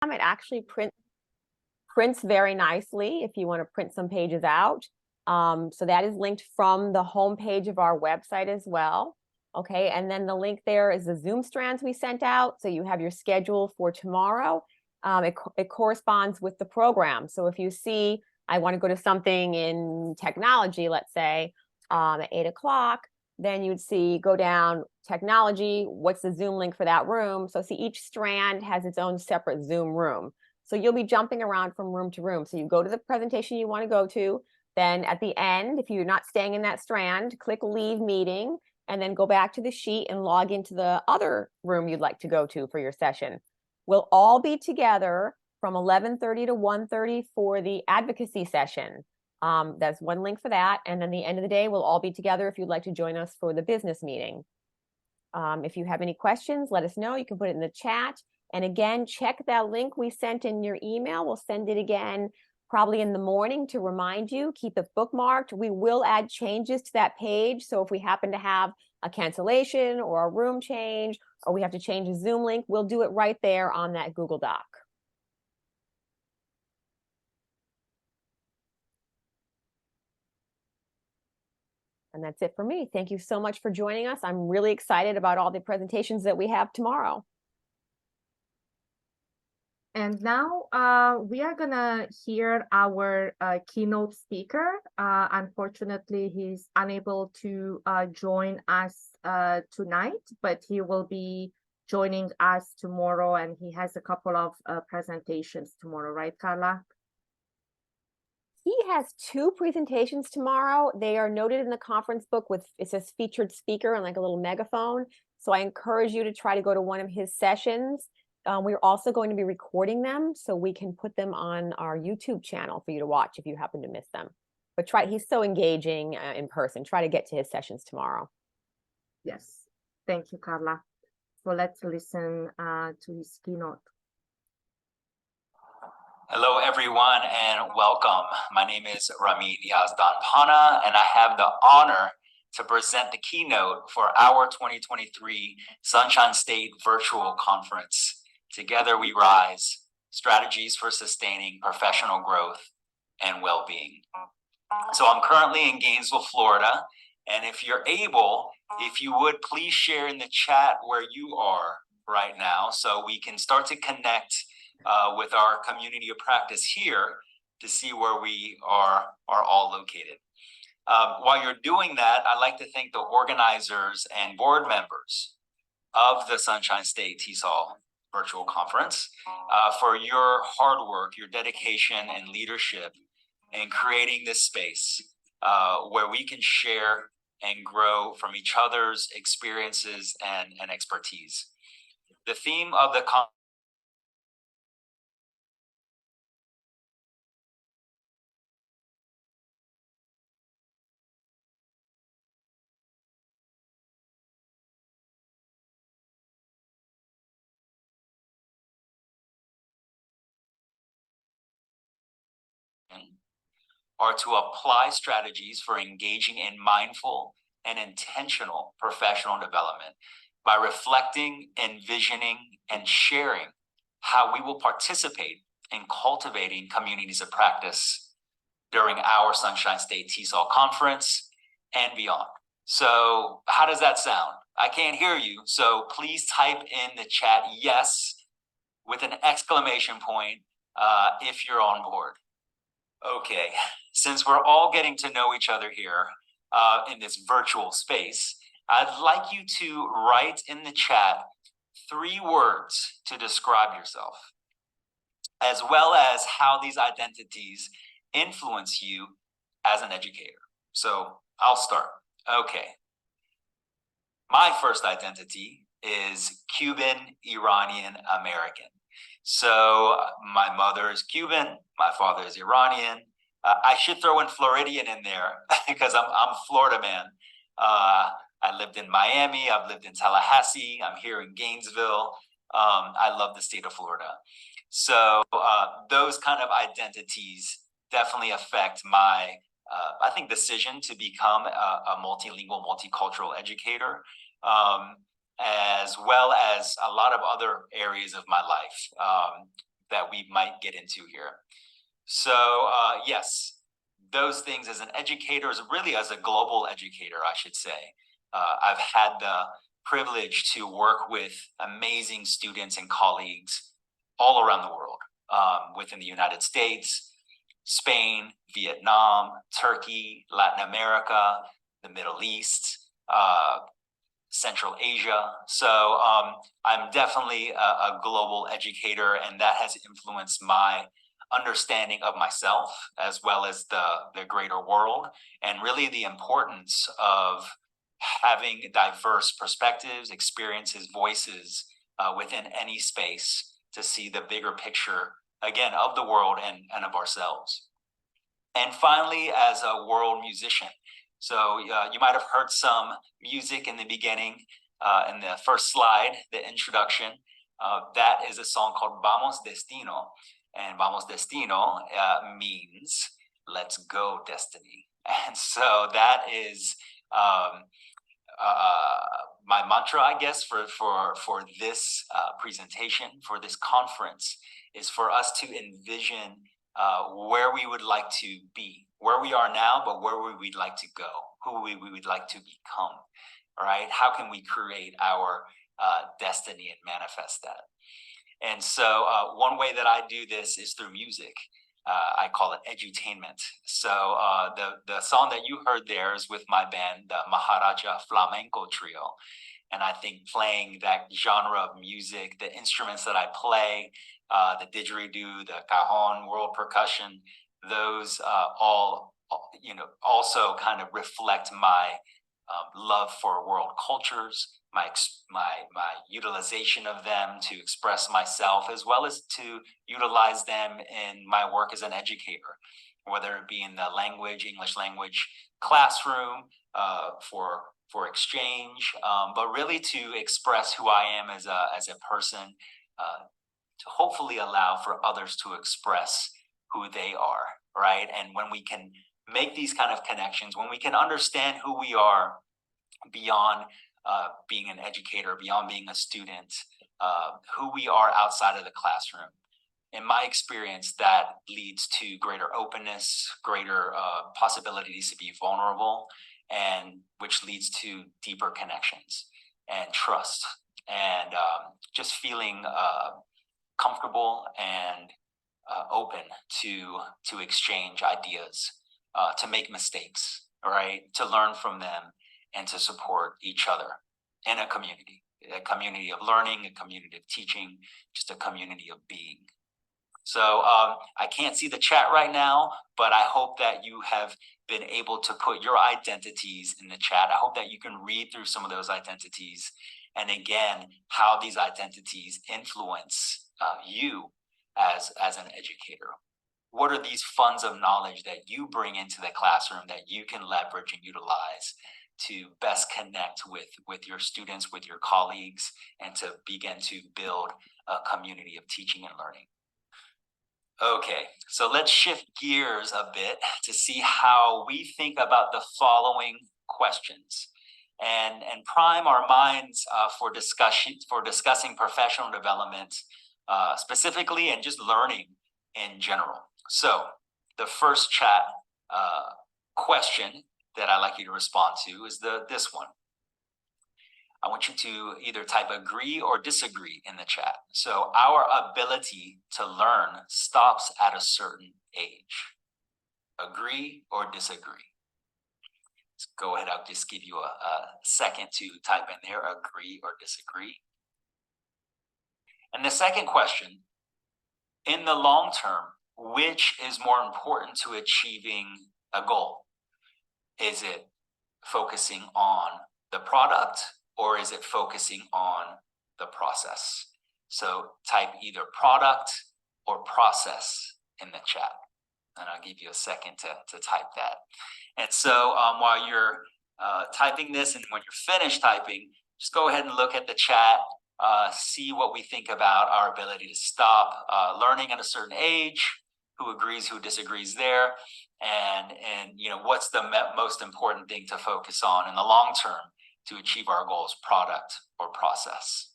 It actually prints very nicely if you want to print some pages out. So that is linked from the home page of our website as well. Okay, and then the link there is the Zoom strands we sent out. So you have your schedule for tomorrow. It corresponds with the program. So if you see, I want to go to something in technology, let's say, at 8 o'clock, then you'd see, go down technology, what's the Zoom link for that room? So see, each strand has its own separate Zoom room. So you'll be jumping around from room to room. So you go to the presentation you want to go to. Then at the end, if you're not staying in that strand, click leave meeting, and then go back to the sheet and log into the other room you'd like to go to for your session. We'll all be together from 11:30 to 1:30 for the advocacy session. That's one link for that. And then the end of the day, we'll all be together if you'd like to join us for the business meeting. If you have any questions, let us know. You can put it in the chat. And again, check that link we sent in your email. We'll send it again probably in the morning to remind you. Keep it bookmarked. We will add changes to that page. So if we happen to have a cancellation or a room change, or we have to change a Zoom link, we'll do it right there on that Google Doc. And that's it for me. Thank you so much for joining us. I'm really excited about all the presentations that we have tomorrow. And now we are gonna hear our keynote speaker. Unfortunately, he's unable to join us tonight, but he will be joining us tomorrow, and he has a couple of presentations tomorrow, right, Carla? He has 2 presentations tomorrow. They are noted in the conference book with, it says featured speaker and like a little megaphone. So I encourage you to try to go to one of his sessions. We're also going to be recording them so we can put them on our YouTube channel for you to watch if you happen to miss them. But he's so engaging in person. Try to get to his sessions tomorrow. Yes, thank you, Carla. So let's listen to his keynote. Hello, everyone, and welcome. My name is Ramit Yazdan-Pana, and I have the honor to present the keynote for our 2023 Sunshine State Virtual Conference. Together We Rise, Strategies for Sustaining Professional Growth and Well-Being. So I'm currently in Gainesville, Florida, and if you're able, if you would please share in the chat where you are right now so we can start to connect with our community of practice here to see where we are all located. While you're doing that, I'd like to thank the organizers and board members of the Sunshine State TESOL Virtual Conference for your hard work, your dedication and leadership in creating this space where we can share and grow from each other's experiences and expertise. The theme of the conference are to apply strategies for engaging in mindful and intentional professional development by reflecting, envisioning, and sharing how we will participate in cultivating communities of practice during our Sunshine State TESOL conference and beyond. So how does that sound? I can't hear you, so please type in the chat yes with an exclamation point if you're on board. Okay, since we're all getting to know each other here in this virtual space, I'd like you to write in the chat 3 words to describe yourself, as well as how these identities influence you as an educator. So I'll start. Okay. My first identity is Cuban, Iranian, American. So my mother is Cuban, my father is Iranian. I should throw in Floridian in there because I'm Florida man. I lived in Miami, I've lived in Tallahassee, I'm here in Gainesville. I love the state of Florida. So those kind of identities definitely affect my, I think, decision to become a multilingual, multicultural educator. As well as a lot of other areas of my life we might get into here. So yes, those things as an educator, really as a global educator, I should say. I've had the privilege to work with amazing students and colleagues all around the world, within the United States, Spain, Vietnam, Turkey, Latin America, the Middle East, Central Asia. So I'm definitely a global educator, and that has influenced my understanding of myself as well as the greater world, and really the importance of having diverse perspectives, experiences, voices within any space to see the bigger picture, again, of the world and of ourselves. And finally, as a world musician. So you might have heard some music in the beginning, in the first slide, the introduction. That is a song called Vamos Destino. And Vamos Destino means let's go, destiny. And so that is my mantra, I guess, for this presentation, for this conference, is for us to envision where we would like to be, where we are now, but where we would like to go, who we would like to become, right? How can we create our destiny and manifest that? And so one way that I do this is through music. I call it edutainment. So the song that you heard there is with my band, the Maharaja Flamenco Trio. And I think playing that genre of music, the instruments that I play, the didgeridoo, the cajon, world percussion, those all, also kind of reflect my love for world cultures, my utilization of them to express myself, as well as to utilize them in my work as an educator, whether it be in the English language classroom, for exchange, but really to express who I am as a person, to hopefully allow for others to express who they are, right? And when we can make these kind of connections, when we can understand who we are beyond being an educator, beyond being a student, who we are outside of the classroom, in my experience, that leads to greater openness, greater possibilities to be vulnerable, and which leads to deeper connections and trust, and just feeling comfortable and open to exchange ideas, to make mistakes, right? To learn from them and to support each other in a community of learning, a community of teaching, just a community of being. So I can't see the chat right now, but I hope that you have been able to put your identities in the chat. I hope that you can read through some of those identities, and again, how these identities influence you as an educator. What are these funds of knowledge that you bring into the classroom that you can leverage and utilize to best connect with your students, with your colleagues, and to begin to build a community of teaching and learning? Okay, so let's shift gears a bit to see how we think about the following questions and prime our minds for discussing professional development specifically, and just learning in general. So the first chat question that I'd like you to respond to is this one. I want you to either type agree or disagree in the chat. So our ability to learn stops at a certain age. Agree or disagree? Let's go ahead. I'll just give you a second to type in there, agree or disagree. And the second question, in the long term, which is more important to achieving a goal? Is it focusing on the product, or is it focusing on the process? So type either product or process in the chat, and I'll give you a second to type that. And so while you're typing this, and when you're finished typing, just go ahead and look at the chat, see what we think about our ability to stop learning at a certain age, who agrees, who disagrees there, and what's the most important thing to focus on in the long term to achieve our goals, product or process.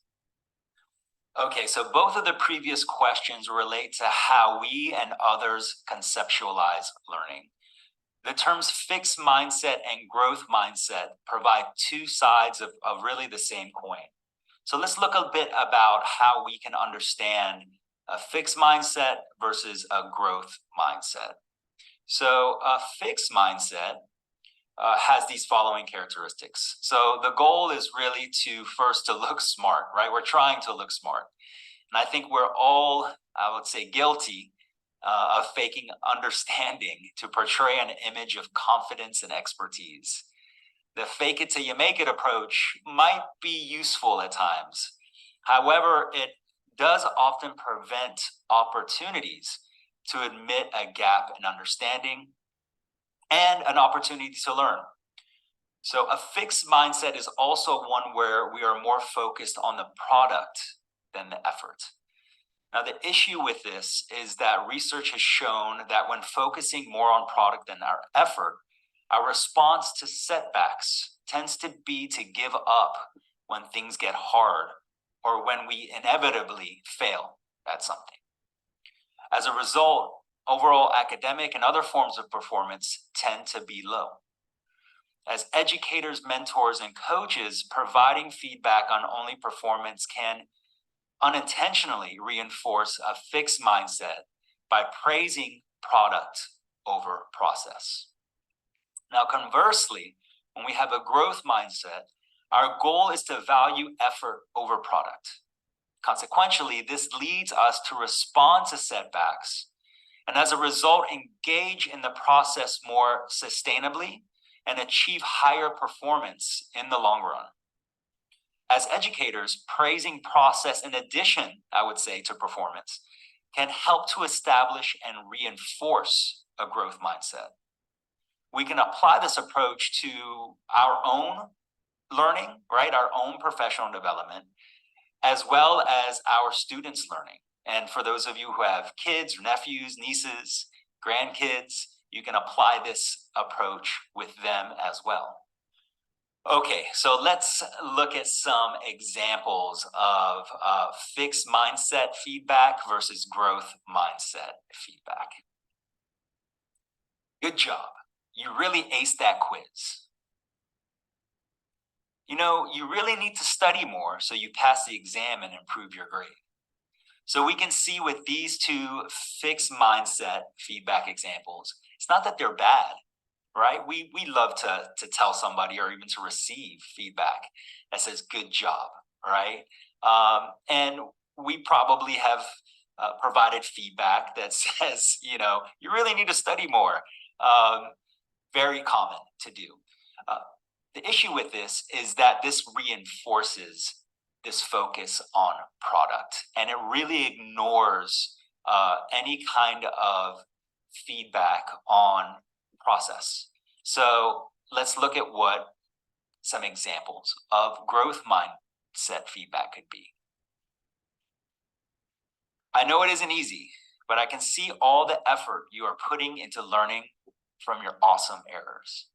Okay, so both of the previous questions relate to how we and others conceptualize learning. The terms fixed mindset and growth mindset provide two sides of really the same coin. So let's look a bit about how we can understand a fixed mindset versus a growth mindset. So a fixed mindset has these following characteristics. So the goal is really to first to look smart, right? We're trying to look smart. And I think we're all, I would say, guilty of faking understanding to portray an image of confidence and expertise. The fake it till you make it approach might be useful at times. However, it does often prevent opportunities to admit a gap in understanding and an opportunity to learn. So a fixed mindset is also one where we are more focused on the product than the effort. Now, the issue with this is that research has shown that when focusing more on product than our effort, our response to setbacks tends to be to give up when things get hard or when we inevitably fail at something. As a result, overall academic and other forms of performance tend to be low. As educators, mentors, and coaches, providing feedback on only performance can unintentionally reinforce a fixed mindset by praising product over process. Now, conversely, when we have a growth mindset, our goal is to value effort over product. Consequently, this leads us to respond to setbacks and as a result, engage in the process more sustainably and achieve higher performance in the long run. As educators, praising process in addition, I would say, to performance can help to establish and reinforce a growth mindset. We can apply this approach to our own learning, right? Our own professional development, as well as our students' learning. And for those of you who have kids, nephews, nieces, grandkids, you can apply this approach with them as well. Okay, so let's look at some examples of fixed mindset feedback versus growth mindset feedback. Good job. You really aced that quiz. You know, you really need to study more so you pass the exam and improve your grade. So we can see with these two fixed mindset feedback examples, it's not that they're bad, right? We love to tell somebody or even to receive feedback that says, good job, right? And we probably have provided feedback that says, you know, you really need to study more. Very common to do. The issue with this is that this reinforces this focus on product, and it really ignores any kind of feedback on process. So let's look at what some examples of growth mindset feedback could be. I know it isn't easy, but I can see all the effort you are putting into learning from your awesome errors.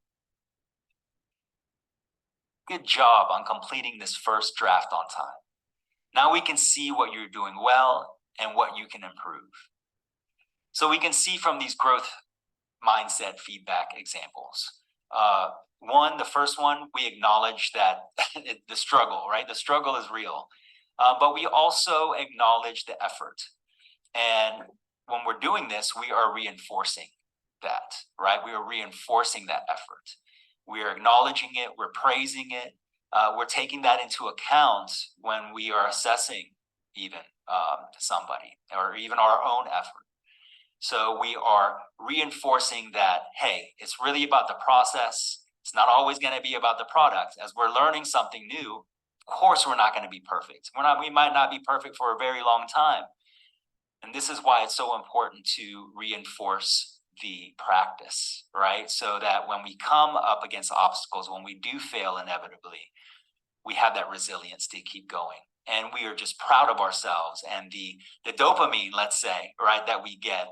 Good job on completing this first draft on time. Now we can see what you're doing well and what you can improve. So we can see from these growth mindset feedback examples. The first one, we acknowledge that the struggle, right? The struggle is real, but we also acknowledge the effort. And when we're doing this, we are reinforcing that, right? We are reinforcing that effort. We are acknowledging it, we're praising it, we're taking that into account when we are assessing even somebody or even our own effort. So we are reinforcing that, hey, it's really about the process. It's not always going to be about the product. As we're learning something new, of course, we're not going to be perfect. We might not be perfect for a very long time. And this is why it's so important to reinforce the practice, right? So that when we come up against obstacles, when we do fail inevitably, we have that resilience to keep going. And we are just proud of ourselves and the dopamine, let's say, right, that we get,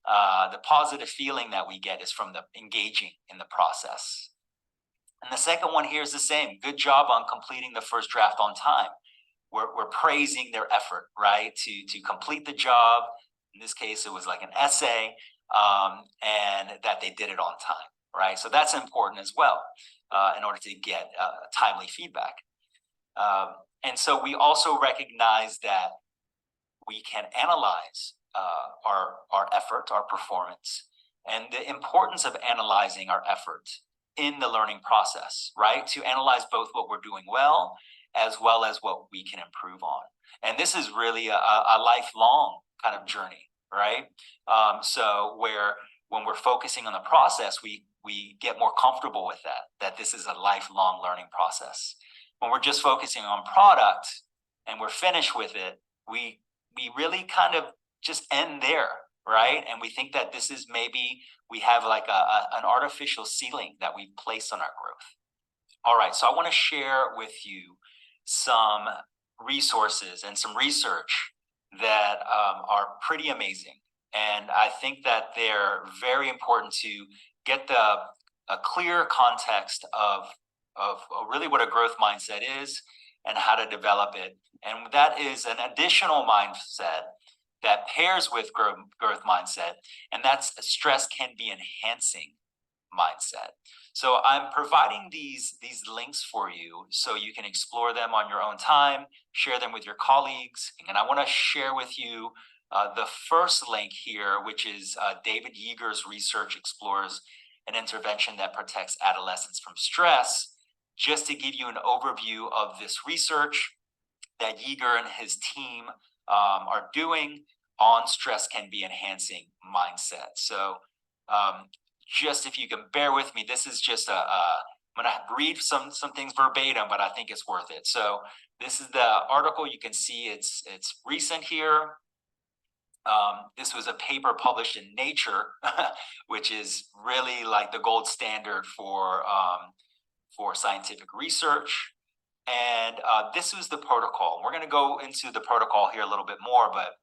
the positive feeling that we get is from the engaging in the process. And the second one here is the same. Good job on completing the first draft on time. we're praising their effort, right, to complete the job. In this case, it was like an essay, and that they did it on time, right? So that's important as well, in order to get timely feedback. And so we also recognize that we can analyze our effort, our performance, and the importance of analyzing our effort in the learning process, right? To analyze both what we're doing well as what we can improve on. And this is really a lifelong kind of journey, right? So when we're focusing on the process, we get more comfortable with that this is a lifelong learning process. When we're just focusing on product and we're finished with it, we really kind of just end there, right? And we think that this is maybe we have like an artificial ceiling that we place on our growth. All right, so I want to share with you some resources and some research that are pretty amazing. And I think that they're very important to get a clear context of really what a growth mindset is and how to develop it. And that is an additional mindset that pairs with growth mindset, and that's a stress can be enhancing mindset. So I'm providing these links for you so you can explore them on your own time, share them with your colleagues. And I want to share with you the first link here, which is David Yeager's research explores an intervention that protects adolescents from stress. Just to give you an overview of this research that Yeager and his team are doing on stress can be enhancing mindset. So just if you can bear with me, this is just I'm going to read some things verbatim, but I think it's worth it. So this is the article. You can see it's recent here. This was a paper published in Nature, which is really like the gold standard for scientific research. And this was the protocol. We're going to go into the protocol here a little bit more, but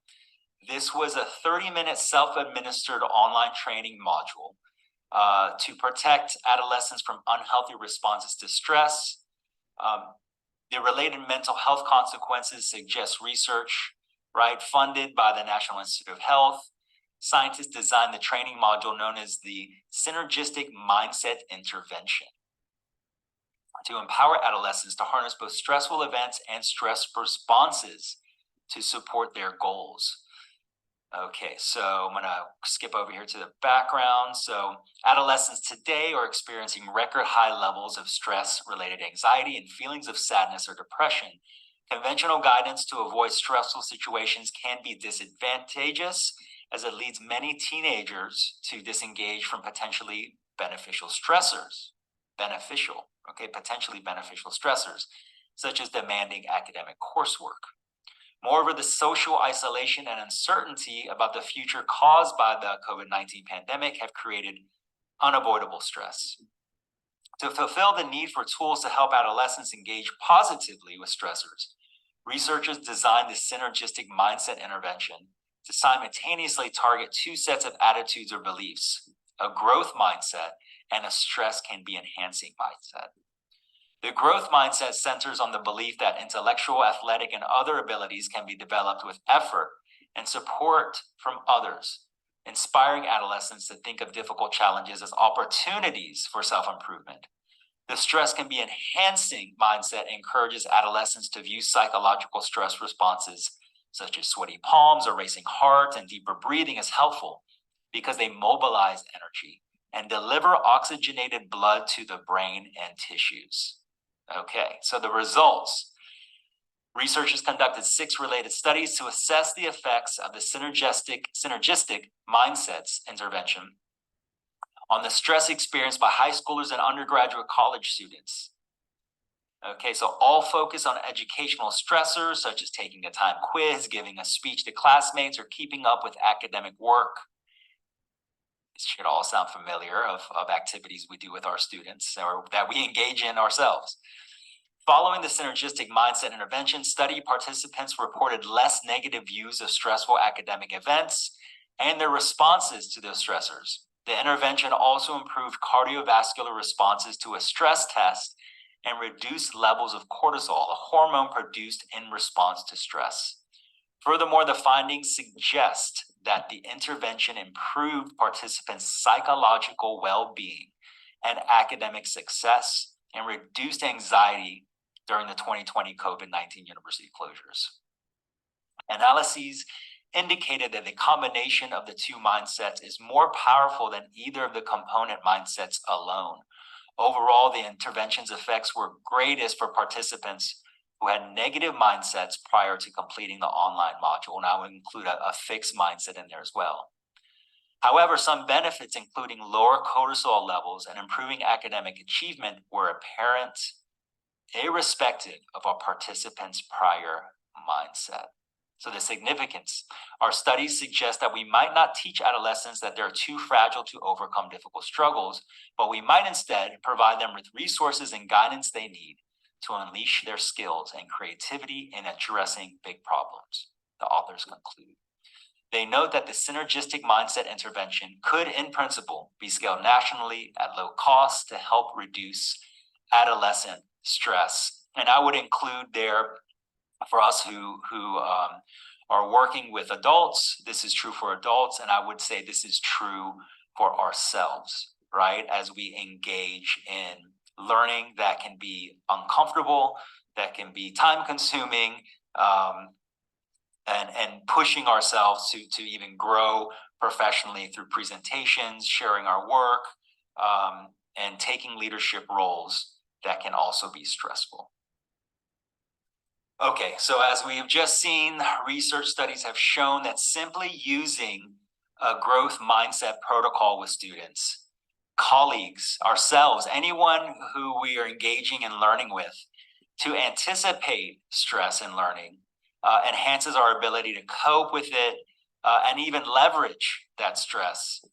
this was a 30-minute self-administered online training module to protect adolescents from unhealthy responses to stress. The related mental health consequences suggests research, right, funded by the National Institute of Health. Scientists designed the training module known as the Synergistic Mindset Intervention to empower adolescents to harness both stressful events and stress responses to support their goals. Okay, so I'm going to skip over here to the background. So adolescents today are experiencing record high levels of stress-related anxiety and feelings of sadness or depression. Conventional guidance to avoid stressful situations can be disadvantageous, as it leads many teenagers to disengage from potentially beneficial stressors. Potentially beneficial stressors, such as demanding academic coursework. Moreover, the social isolation and uncertainty about the future caused by the COVID-19 pandemic have created unavoidable stress. To fulfill the need for tools to help adolescents engage positively with stressors, researchers designed the synergistic mindset intervention to simultaneously target two sets of attitudes or beliefs, a growth mindset and a stress can be enhancing mindset. The growth mindset centers on the belief that intellectual, athletic, and other abilities can be developed with effort and support from others, inspiring adolescents to think of difficult challenges as opportunities for self-improvement. The stress can be enhancing mindset encourages adolescents to view psychological stress responses, such as sweaty palms or racing heart and deeper breathing, as helpful because they mobilize energy and deliver oxygenated blood to the brain and tissues. Okay, so the results. Researchers conducted 6 related studies to assess the effects of the synergistic mindsets intervention on the stress experienced by high schoolers and undergraduate college students. Okay, so all focus on educational stressors, such as taking a time quiz, giving a speech to classmates, or keeping up with academic work. This should all sound familiar of activities we do with our students or that we engage in ourselves. Following the synergistic mindset intervention, study participants reported less negative views of stressful academic events and their responses to those stressors. The intervention also improved cardiovascular responses to a stress test and reduce levels of cortisol, a hormone produced in response to stress. Furthermore, the findings suggest that the intervention improved participants' psychological well-being and academic success and reduced anxiety during the 2020 COVID-19 university closures. Analyses indicated that the combination of the two mindsets is more powerful than either of the component mindsets alone. Overall, the intervention's effects were greatest for participants who had negative mindsets prior to completing the online module, and I would include a fixed mindset in there as well. However, some benefits, including lower cortisol levels and improving academic achievement, were apparent irrespective of our participants' prior mindset. So the significance, our studies suggest that we might not teach adolescents that they're too fragile to overcome difficult struggles, but we might instead provide them with resources and guidance they need to unleash their skills and creativity in addressing big problems, the authors conclude. They note that the synergistic mindset intervention could, in principle, be scaled nationally at low cost to help reduce adolescent stress. And I would include there, for us who are working with adults, this is true for adults, and I would say this is true for ourselves, right? As we engage in learning that can be uncomfortable, that can be time-consuming, and pushing ourselves to even grow professionally through presentations, sharing our work, and taking leadership roles that can also be stressful. Okay, so as we've just seen, research studies have shown that simply using a growth mindset protocol with students, colleagues, ourselves, anyone who we are engaging and learning with, to anticipate stress in learning enhances our ability to cope with it and even leverage that stress,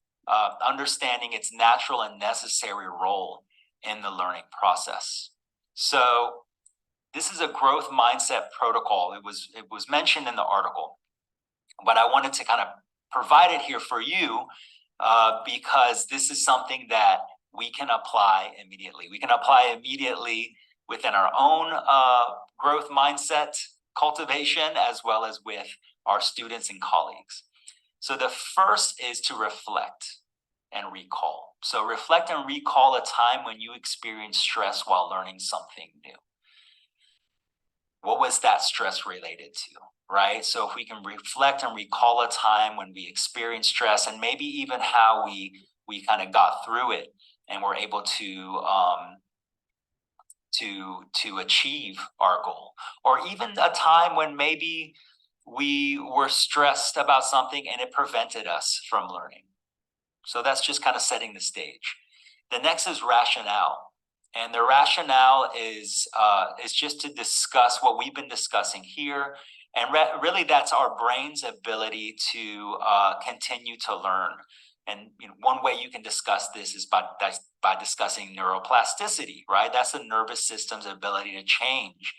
understanding its natural and necessary role in the learning process. So this is a growth mindset protocol. It was mentioned in the article, but I wanted to kind of provide it here for you because this is something that we can apply immediately. We can apply immediately within our own growth mindset cultivation, as well as with our students and colleagues. So the first is to reflect and recall. So reflect and recall a time when you experienced stress while learning something new. What was that stress related to, right? So if we can reflect and recall a time when we experienced stress, and maybe even how we kind of got through it and were able to achieve our goal, or even a time when maybe we were stressed about something and it prevented us from learning. So that's just kind of setting the stage. The next is rationale. And the rationale is just to discuss what we've been discussing here. And really that's our brain's ability to continue to learn. And one way you can discuss this is by discussing neuroplasticity, right? That's the nervous system's ability to change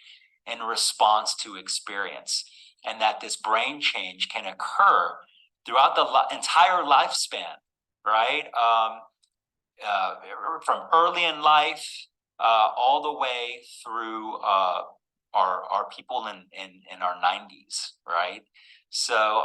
in response to experience. And that this brain change can occur throughout the entire lifespan, right? From early in life all the way through our people in our 90s, right? So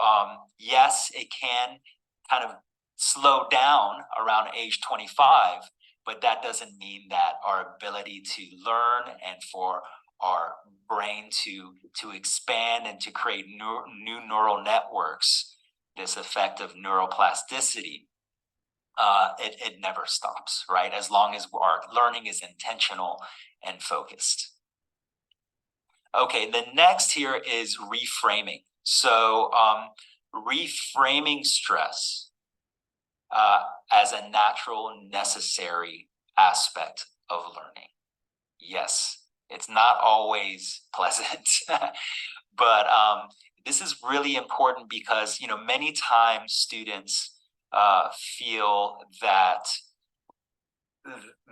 yes, it can kind of slow down around age 25, but that doesn't mean that our ability to learn and for our brain to expand and to create new neural networks, this effect of neuroplasticity, it never stops, right? As long as our learning is intentional and focused. Okay, the next here is reframing. So reframing stress as a natural, necessary aspect of learning. Yes, it's not always pleasant, but this is really important because many times students feel that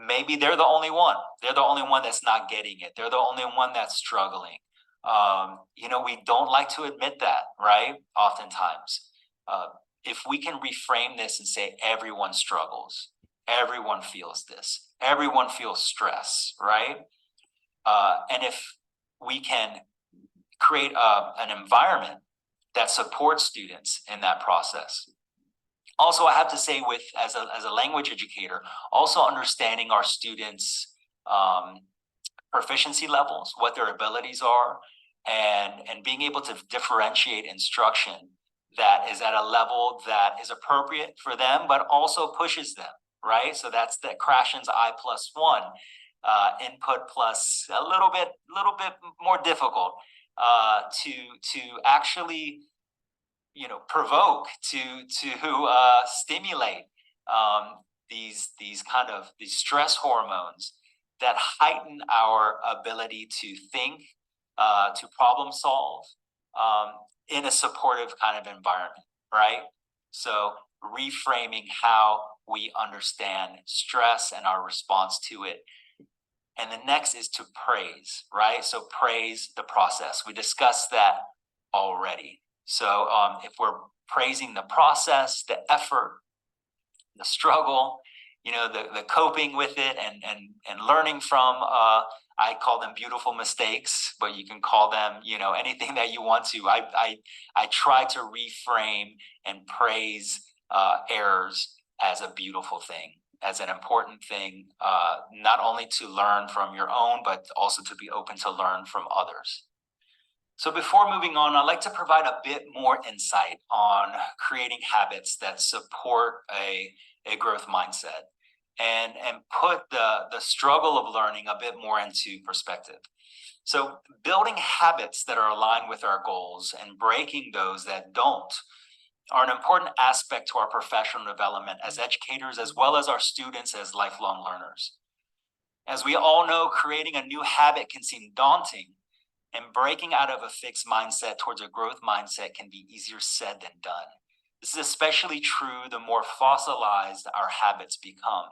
maybe they're the only one. They're the only one that's not getting it. They're the only one that's struggling. We don't like to admit that, right? Oftentimes. If we can reframe this and say everyone struggles, everyone feels this, everyone feels stress, right? And if we can create an environment that supports students in that process. Also, I have to say, as a language educator, also understanding our students' proficiency levels, what their abilities are, and being able to differentiate instruction that is at a level that is appropriate for them, but also pushes them, right? So that's that Krashen's I+1 input plus a little bit more difficult to actually, provoke, to stimulate these stress hormones that heighten our ability to think, to problem solve in a supportive kind of environment, right? So reframing how we understand stress and our response to it. And the next is to praise, right? So praise the process. We discussed that already. So if we're praising the process, the effort, the struggle, the coping with it, and learning from, I call them beautiful mistakes, but you can call them, anything that you want to. I try to reframe and praise errors as a beautiful thing, as an important thing, not only to learn from your own, but also to be open to learn from others. So before moving on, I'd like to provide a bit more insight on creating habits that support a growth mindset and put the struggle of learning a bit more into perspective. So building habits that are aligned with our goals and breaking those that don't are an important aspect to our professional development as educators, as well as our students as lifelong learners. As we all know, creating a new habit can seem daunting, and breaking out of a fixed mindset towards a growth mindset can be easier said than done. This is especially true the more fossilized our habits become.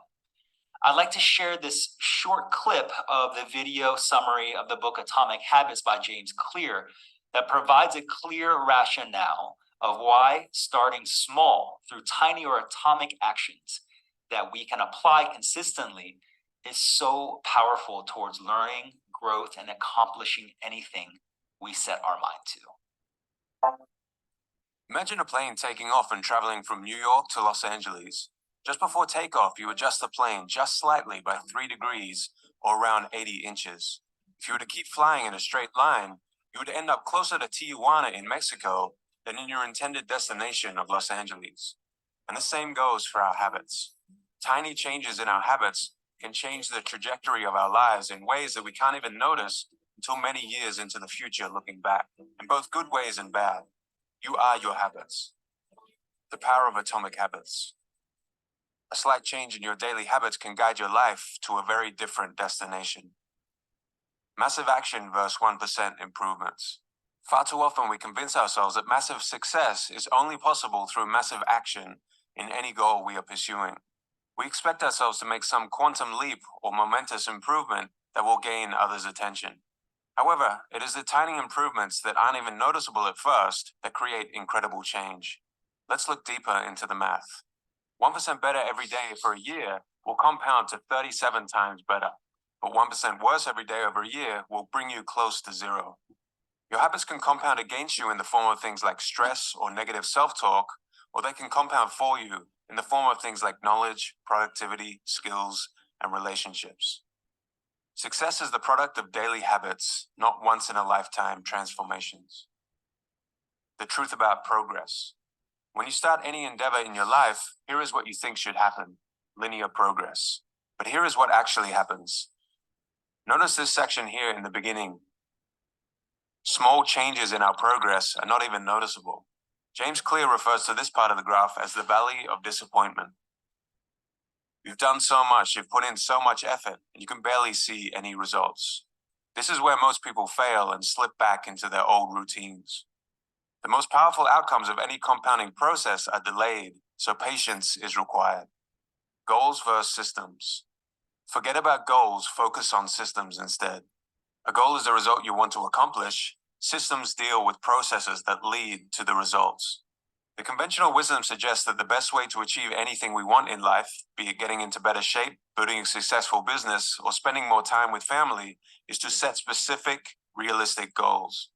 I'd like to share this short clip of the video summary of the book Atomic Habits by James Clear that provides a clear rationale of why starting small through tiny or atomic actions that we can apply consistently is so powerful towards learning, growth, and accomplishing anything we set our mind to. Imagine a plane taking off and traveling from New York to Los Angeles. Just before takeoff, you adjust the plane just slightly by 3 degrees or around 80 inches. If you were to keep flying in a straight line, you would end up closer to Tijuana in Mexico than in your intended destination of Los Angeles. And the same goes for our habits. Tiny changes in our habits can change the trajectory of our lives in ways that we can't even notice until many years into the future looking back, in both good ways and bad. You are your habits. The power of atomic habits. A slight change in your daily habits can guide your life to a very different destination. Massive action versus 1% improvements. Far too often we convince ourselves that massive success is only possible through massive action in any goal we are pursuing. We expect ourselves to make some quantum leap or momentous improvement that will gain others' attention. However, it is the tiny improvements that aren't even noticeable at first that create incredible change. Let's look deeper into the math. 1% better every day for a year will compound to 37 times better, but 1% worse every day over a year will bring you close to zero. Your habits can compound against you in the form of things like stress or negative self-talk, or they can compound for you in the form of things like knowledge, productivity, skills, and relationships. Success is the product of daily habits, not once-in-a-lifetime transformations. The truth about progress. When you start any endeavor in your life, here is what you think should happen: linear progress. But here is what actually happens. Notice this section here in the beginning. Small changes in our progress are not even noticeable. James Clear refers to this part of the graph as the valley of disappointment. You've done so much, you've put in so much effort, and you can barely see any results. This is where most people fail and slip back into their old routines. The most powerful outcomes of any compounding process are delayed, so patience is required. Goals versus systems. Forget about goals, focus on systems instead. A goal is the result you want to accomplish. Systems deal with processes that lead to the results. The conventional wisdom suggests that the best way to achieve anything we want in life, be it getting into better shape, building a successful business, or spending more time with family, is to set specific, realistic goals.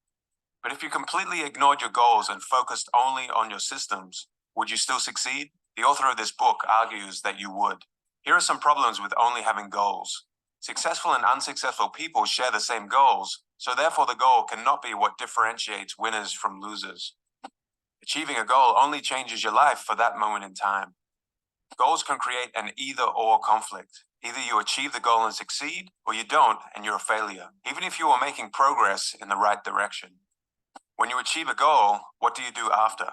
But if you completely ignored your goals and focused only on your systems, would you still succeed? The author of this book argues that you would. Here are some problems with only having goals. Successful and unsuccessful people share the same goals, so therefore the goal cannot be what differentiates winners from losers. Achieving a goal only changes your life for that moment in time. Goals can create an either-or conflict. Either you achieve the goal and succeed, or you don't and you're a failure, even if you are making progress in the right direction. When you achieve a goal, what do you do after?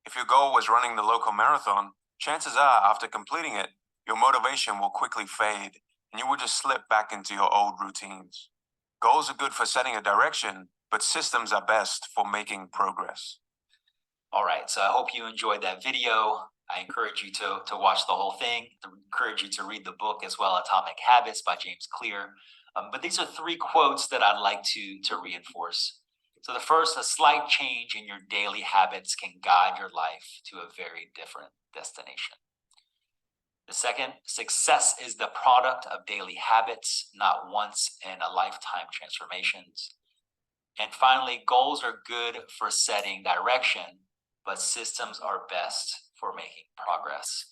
If your goal was running the local marathon, chances are after completing it, your motivation will quickly fade and you will just slip back into your old routines. Goals are good for setting a direction, but systems are best for making progress. All right, so I hope you enjoyed that video. I encourage you to watch the whole thing. I encourage you to read the book as well, Atomic Habits by James Clear. But these are 3 quotes that I'd like to reinforce. So the first, a slight change in your daily habits can guide your life to a very different destination. The second, success is the product of daily habits, not once in a lifetime transformations. And finally, goals are good for setting direction, but systems are best for making progress.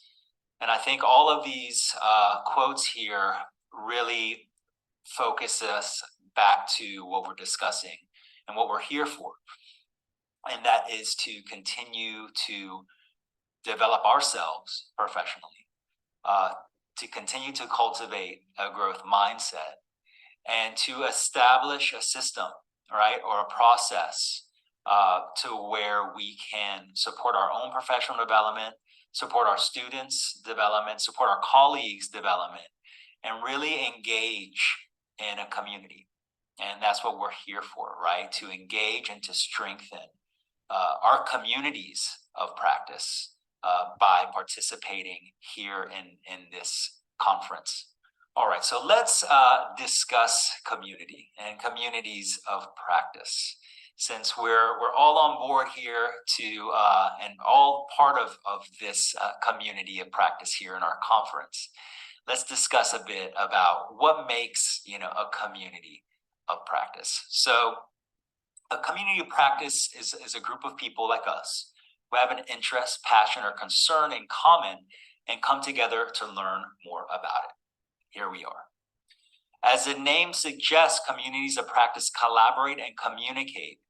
And I think all of these quotes here really focus us back to what we're discussing and what we're here for. And that is to continue to develop ourselves professionally, to continue to cultivate a growth mindset, and to establish a system, right, or a process to where we can support our own professional development, support our students' development, support our colleagues' development, and really engage in a community. And that's what we're here for, right? To engage and to strengthen our communities of practice by participating here in this conference. All right, so let's discuss community and communities of practice. Since we're all on board here to and all part of this community of practice here in our conference, let's discuss a bit about what makes a community of practice. So a community of practice is a group of people like us who have an interest, passion, or concern in common and come together to learn more about it. Here we are. As the name suggests, communities of practice collaborate and communicate,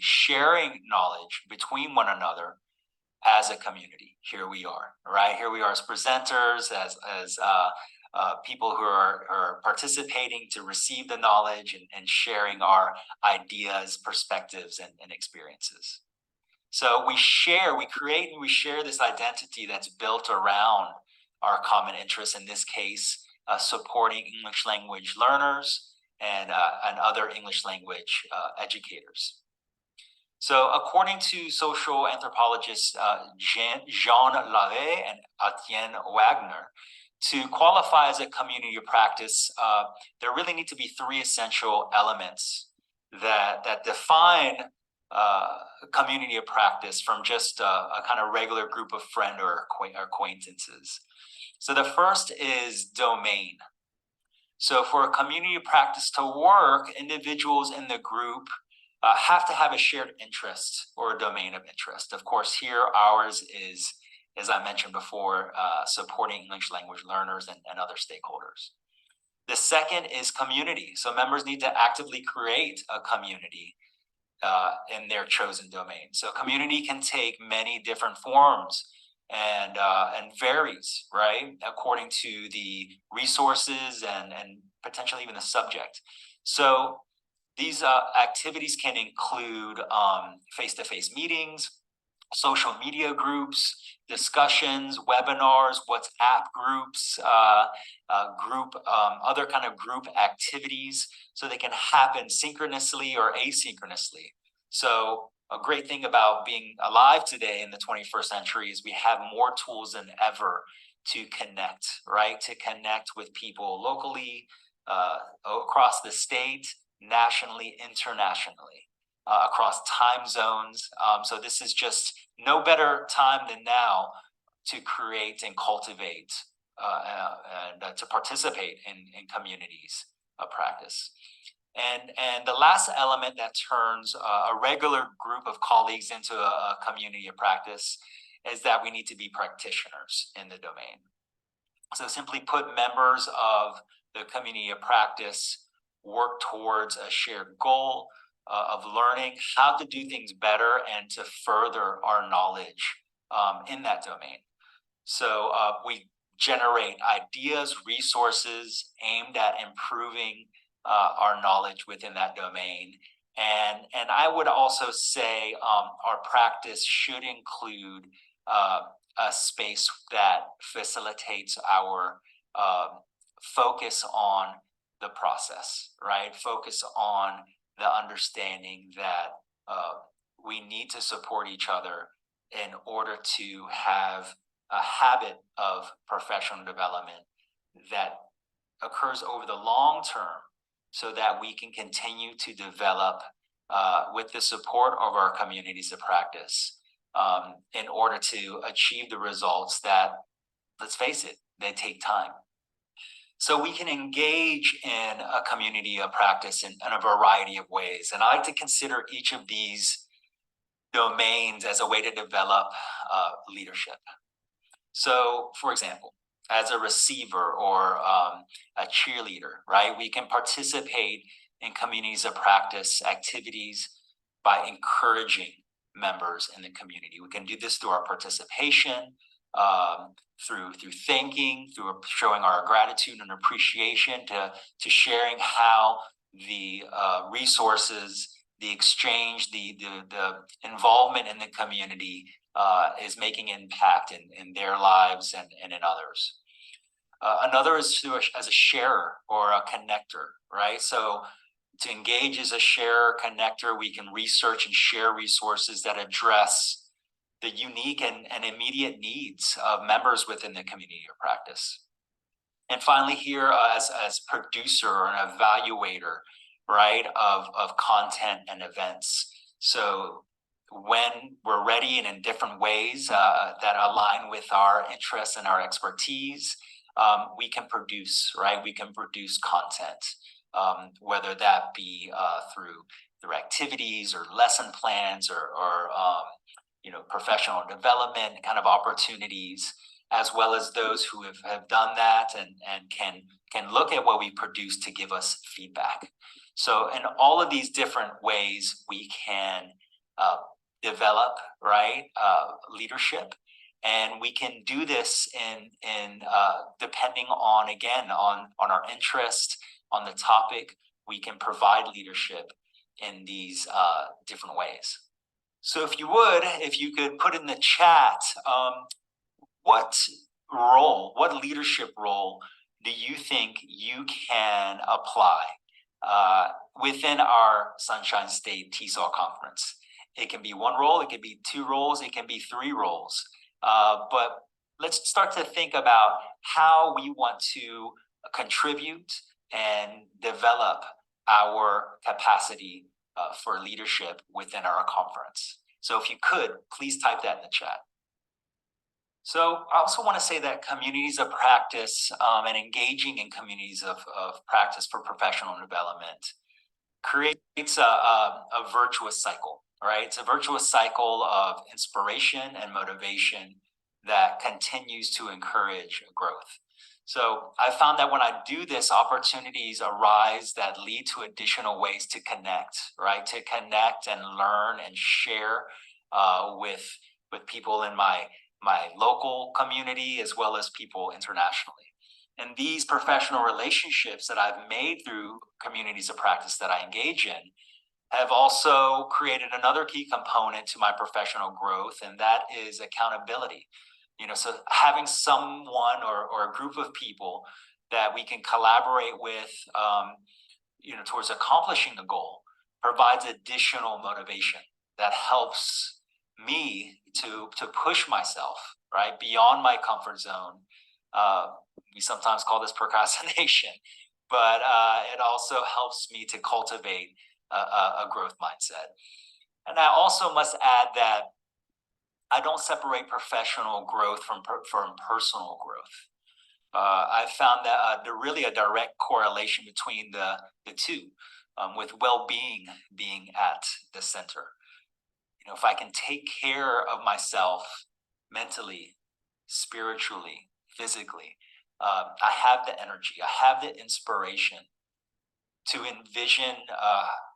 sharing knowledge between one another as a community. Here we are, right? Here we are as presenters, as people who are participating to receive the knowledge and sharing our ideas, perspectives, and experiences. So we create and we share this identity that's built around our common interests, in this case, supporting English language learners and other English language educators. So according to social anthropologists Jean Larrey and Etienne Wagner, to qualify as a community of practice, there really need to be 3 essential elements that define community of practice from just a kind of regular group of friends or acquaintances. So the first is domain. So for a community of practice to work, individuals in the group have to have a shared interest or a domain of interest. Of course, here ours is, as I mentioned before, supporting English language learners and other stakeholders. The second is community. So members need to actively create a community in their chosen domain. So community can take many different forms and varies, right, according to the resources and potentially even the subject. So these activities can include face-to-face meetings, social media groups, discussions, webinars, WhatsApp groups, other kind of group activities, so they can happen synchronously or asynchronously. So a great thing about being alive today in the 21st century is we have more tools than ever to connect, right? To connect with people locally, across the state, nationally, internationally. across time zones. So this is just no better time than now to create and cultivate and to participate in communities of practice. And the last element that turns a regular group of colleagues into a community of practice is that we need to be practitioners in the domain. So simply put, members of the community of practice work towards a shared goal of learning how to do things better and to further our knowledge in that domain. So we generate ideas, resources aimed at improving our knowledge within that domain. And I would also say our practice should include a space that facilitates our focus on the process, right? Focus on the understanding that we need to support each other in order to have a habit of professional development that occurs over the long term so that we can continue to develop with the support of our communities of practice in order to achieve the results that, let's face it, they take time. So we can engage in a community of practice in a variety of ways. And I like to consider each of these domains as a way to develop leadership. So, for example, as a receiver or a cheerleader, right, we can participate in communities of practice activities by encouraging members in the community. We can do this through our participation, through thinking, through showing our gratitude and appreciation, to sharing how the resources, the exchange, the involvement in the community is making impact in their lives and in others. Another is as a sharer or a connector, right? So to engage as a sharer, connector, we can research and share resources that address the unique and immediate needs of members within the community of practice. And finally here, as producer or an evaluator, right, of content and events. So when we're ready and in different ways that align with our interests and our expertise, we can produce, right? We can produce content, whether that be through activities or lesson plans or professional development kind of opportunities, as well as those who have done that and can look at what we produce to give us feedback. So in all of these different ways, we can develop, right, leadership. And we can do this in depending on, again, on our interest, on the topic, we can provide leadership in these different ways. So if you could put in the chat, what leadership role do you think you can apply within our Sunshine State TESOL conference? It can be one role, it can be two roles, it can be three roles. But let's start to think about how we want to contribute and develop our capacity for leadership within our conference. So if you could, please type that in the chat. So I also want to say that communities of practice and engaging in communities of practice for professional development creates a virtuous cycle, right? It's a virtuous cycle of inspiration and motivation that continues to encourage growth. So I found that when I do this, opportunities arise that lead to additional ways to connect, right? To connect and learn and share with people in my local community as well as people internationally. And these professional relationships that I've made through communities of practice that I engage in have also created another key component to my professional growth, and that is accountability. So having someone or a group of people that we can collaborate with, towards accomplishing the goal provides additional motivation that helps me to push myself, right, beyond my comfort zone. We sometimes call this procrastination, but it also helps me to cultivate a growth mindset. And I also must add that I don't separate professional growth from personal growth. I've found that really a direct correlation between the two, with well-being being at the center. If I can take care of myself mentally, spiritually, physically, I have the energy, I have the inspiration to envision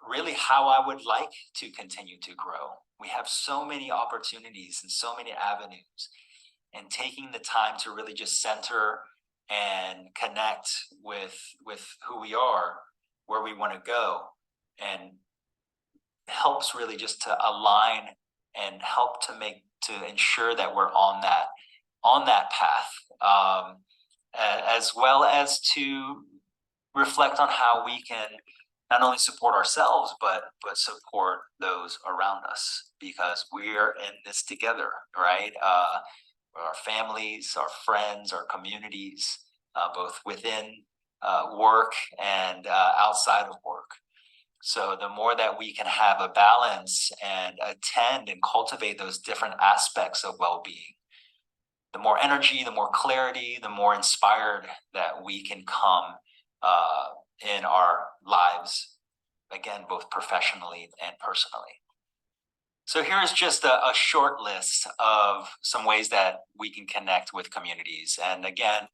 really how I would like to continue to grow. We have so many opportunities and so many avenues, and taking the time to really just center and connect with who we are, where we want to go, and helps really just to align and help to ensure that we're on that path, as well as to reflect on how we can not only support ourselves but support those around us, because we are in this together, right? Our families, our friends, our communities, both within work and outside of work. So the more that we can have a balance and attend and cultivate those different aspects of well-being, the more energy, the more clarity, the more inspired that we can come in our lives, again, both professionally and personally. So here's just a short list of some ways that we can connect with communities. And again,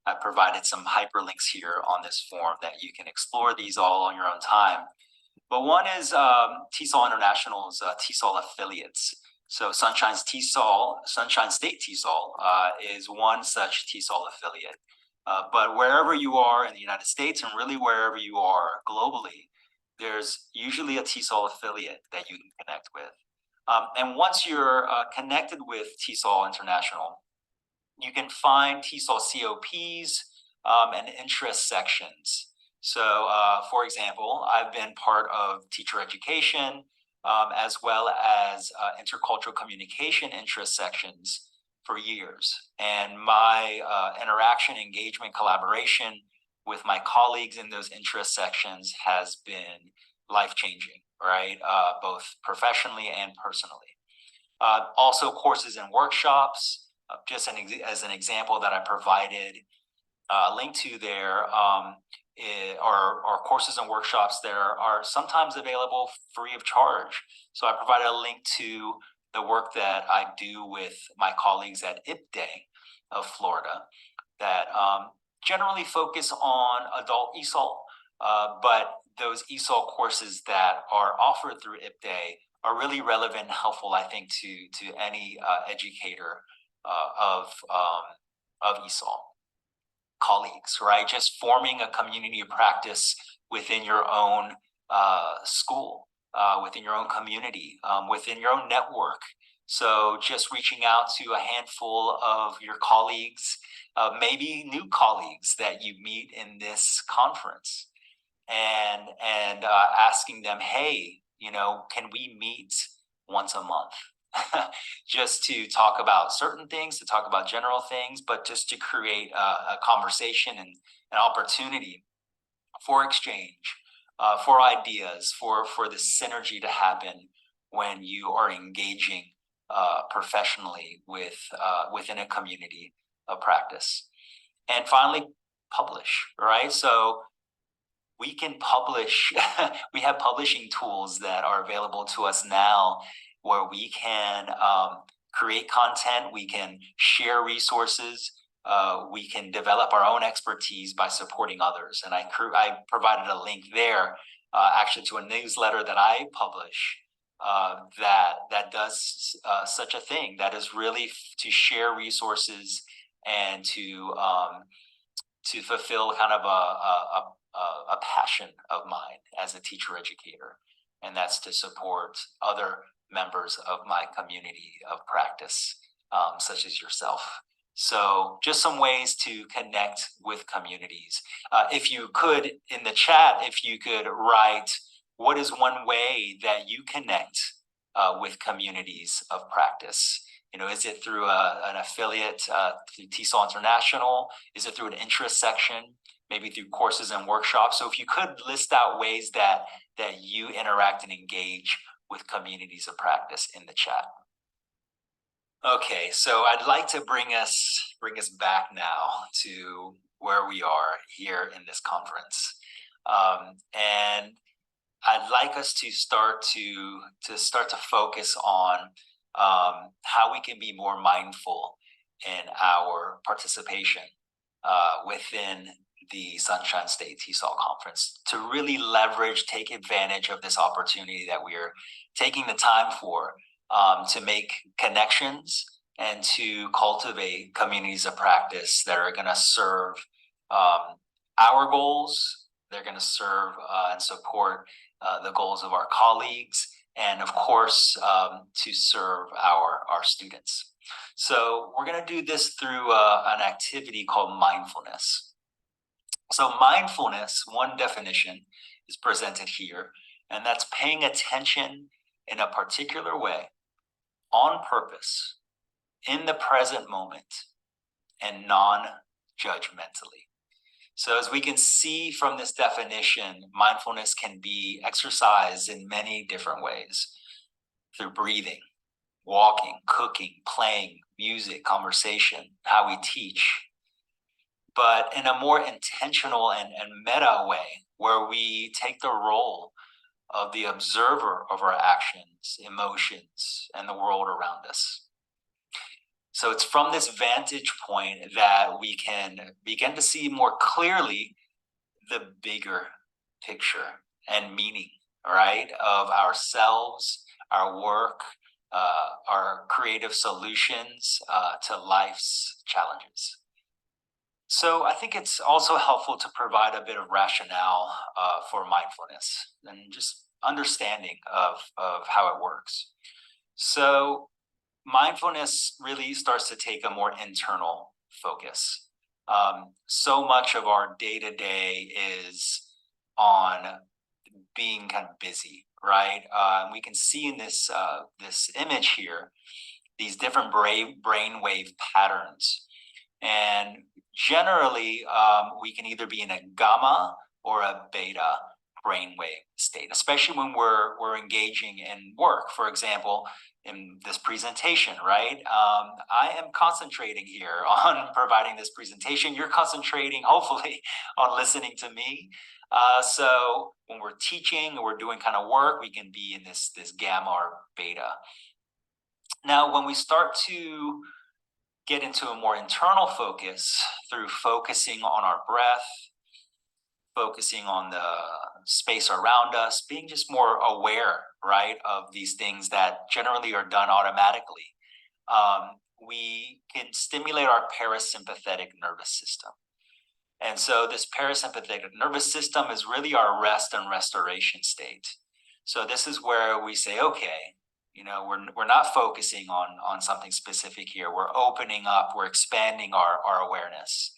I provided some hyperlinks here on this form that you can explore these all on your own time. But one is TESOL International's TESOL affiliates. So Sunshine State TESOL is one such TESOL affiliate. But wherever you are in the United States, and really wherever you are globally, there's usually a TESOL affiliate that you can connect with. And once you're connected with TESOL International, you can find TESOL COPs and interest sections. So, for example, I've been part of teacher education, as well as intercultural communication interest sections for years. And my interaction, engagement, collaboration with my colleagues in those interest sections has been life-changing, right? Both professionally and personally. Also courses and workshops, just as an example that I provided a link to there, are courses and workshops that are sometimes available free of charge. So I provided a link to the work that I do with my colleagues at IPDAY of Florida that generally focus on adult ESOL, but those ESOL courses that are offered through IPDAY are really relevant and helpful, I think, to any educator of ESOL colleagues, right? Just forming a community of practice within your own school, within your own community, within your own network. So just reaching out to a handful of your colleagues, maybe new colleagues that you meet in this conference, and asking them, hey, can we meet once a month? Just to talk about certain things, to talk about general things, but just to create a conversation and an opportunity for exchange, for ideas, for the synergy to happen when you are engaging professionally within a community of practice. And finally, publish, right? So we can publish, we have publishing tools that are available to us now where we can create content, we can share resources, we can develop our own expertise by supporting others. And I provided a link there actually to a newsletter that I publish that does such a thing, that is really to share resources and to fulfill kind of a passion of mine as a teacher educator, and that's to support other members of my community of practice, such as yourself. So just some ways to connect with communities. If you could, in the chat, if you could write, what is one way that you connect with communities of practice? Is it through an affiliate, through TESOL International? Is it through an interest section? Maybe through courses and workshops? So if you could list out ways that that you interact and engage with communities of practice in the chat. Okay, so I'd like to bring us back now to where we are here in this conference. And I'd like us to start to focus on how we can be more mindful in our participation within the Sunshine State TESOL conference, to really leverage, take advantage of this opportunity that we're taking the time for, to make connections and to cultivate communities of practice that are going to serve our goals. They're going to serve and support the goals of our colleagues, and of course, to serve our students. So we're going to do this through an activity called mindfulness. So mindfulness, one definition is presented here, and that's paying attention in a particular way, on purpose, in the present moment, and non-judgmentally. So as we can see from this definition, mindfulness can be exercised in many different ways, through breathing, walking, cooking, playing, music, conversation, how we teach, but in a more intentional and meta way, where we take the role of the observer of our actions, emotions, and the world around us. So it's from this vantage point that we can begin to see more clearly the bigger picture and meaning, right, of ourselves, our work, our creative solutions to life's challenges. So I think it's also helpful to provide a bit of rationale for mindfulness and just understanding of how it works. So mindfulness really starts to take a more internal focus. So much of our day-to-day is on being kind of busy, right? We can see in this image here, these different brainwave patterns. And generally, we can either be in a gamma or a beta brainwave state, especially when we're engaging in work. For example, in this presentation, right? I am concentrating here on providing this presentation. You're concentrating, hopefully, on listening to me. So when we're teaching or we're doing kind of work, we can be in this gamma or beta. Now, when we start to get into a more internal focus through focusing on our breath, focusing on the space around us, being just more aware, right, of these things that generally are done automatically, we can stimulate our parasympathetic nervous system. And so this parasympathetic nervous system is really our rest and restoration state. So this is where we say, okay, you know, we're not focusing on something specific here. We're opening up, we're expanding our awareness.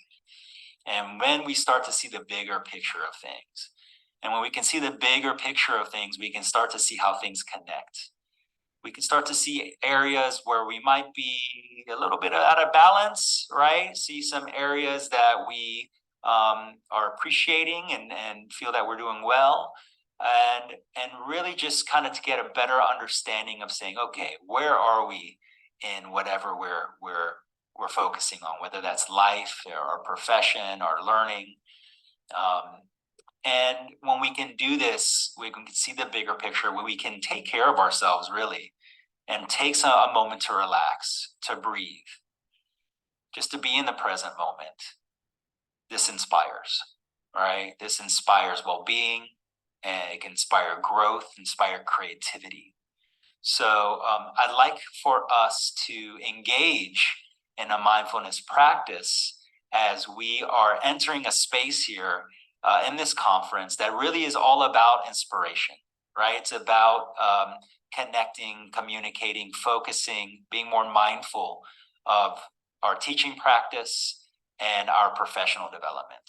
And when we start to see the bigger picture of things, and when we can see the bigger picture of things, we can start to see how things connect. We can start to see areas where we might be a little bit out of balance, right? See some areas that we are appreciating and feel that we're doing well. And really just kind of to get a better understanding of saying, okay, where are we in whatever we're focusing on, whether that's life or our profession or learning. And when we can do this, we can see the bigger picture, where we can take care of ourselves really, and take a moment to relax, to breathe, just to be in the present moment. This inspires, right? This inspires well-being, and it can inspire growth, inspire creativity. So I'd like for us to engage in a mindfulness practice as we are entering a space here in this conference that really is all about inspiration, right? It's about connecting, communicating, focusing, being more mindful of our teaching practice and our professional development.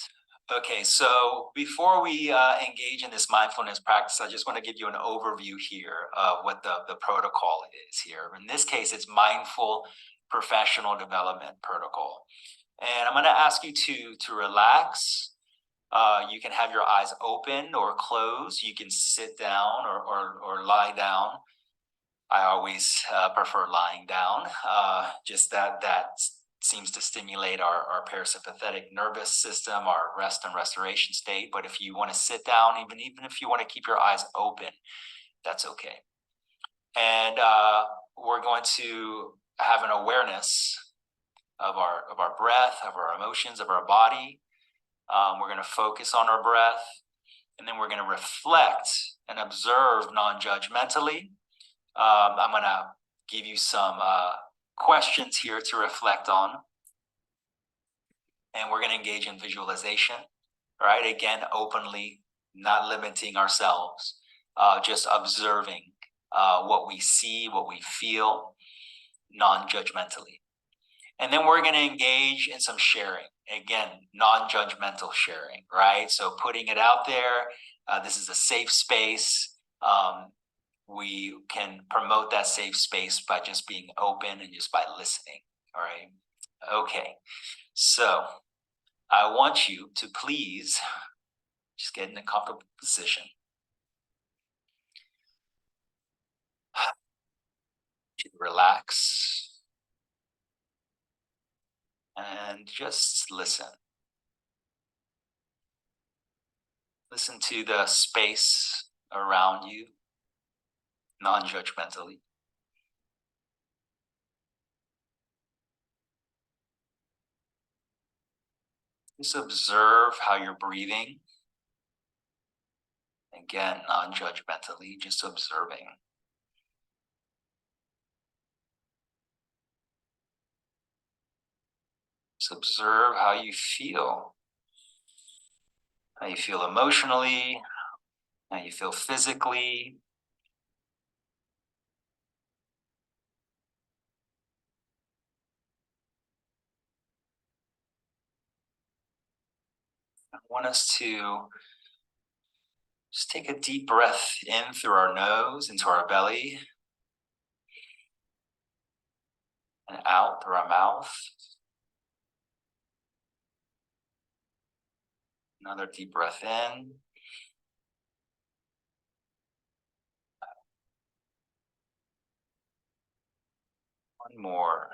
Okay, so before we engage in this mindfulness practice, I just want to give you an overview here of what the protocol is here. In this case, it's mindful professional development protocol. And I'm going to ask you to relax, You can have your eyes open or closed. You can sit down or lie down. I always prefer lying down. Just that seems to stimulate our parasympathetic nervous system, our rest and restoration state. But if you want to sit down, even if you want to keep your eyes open, that's okay. And we're going to have an awareness of our breath, of our emotions, of our body. We're going to focus on our breath, and then we're going to reflect and observe non-judgmentally. I'm going to give you some questions here to reflect on. And we're going to engage in visualization, right? Again, openly, not limiting ourselves, just observing what we see, what we feel, non-judgmentally. And then we're going to engage in some sharing. Again, non-judgmental sharing, right? So putting it out there. This is a safe space. We can promote that safe space by just being open and just by listening. All right. Okay. So I want you to please just get in a comfortable position. Relax and just listen. Listen to the space around you, non-judgmentally. Just observe how you're breathing. Again, non-judgmentally, just observing. Just observe how you feel. How you feel emotionally, how you feel physically. I want us to just take a deep breath in through our nose, into our belly, and out through our mouth. Another deep breath in. One more.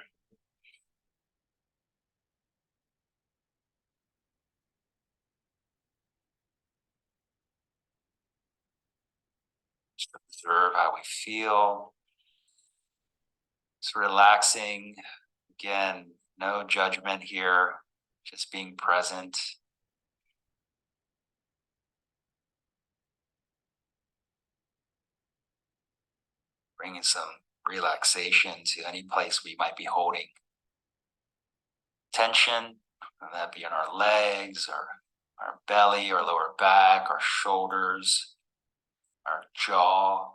Just observe how we feel. It's relaxing. Again, no judgment here, just being present. Bringing some relaxation to any place we might be holding tension, whether that be in our legs, or our belly, or lower back, our shoulders, our jaw.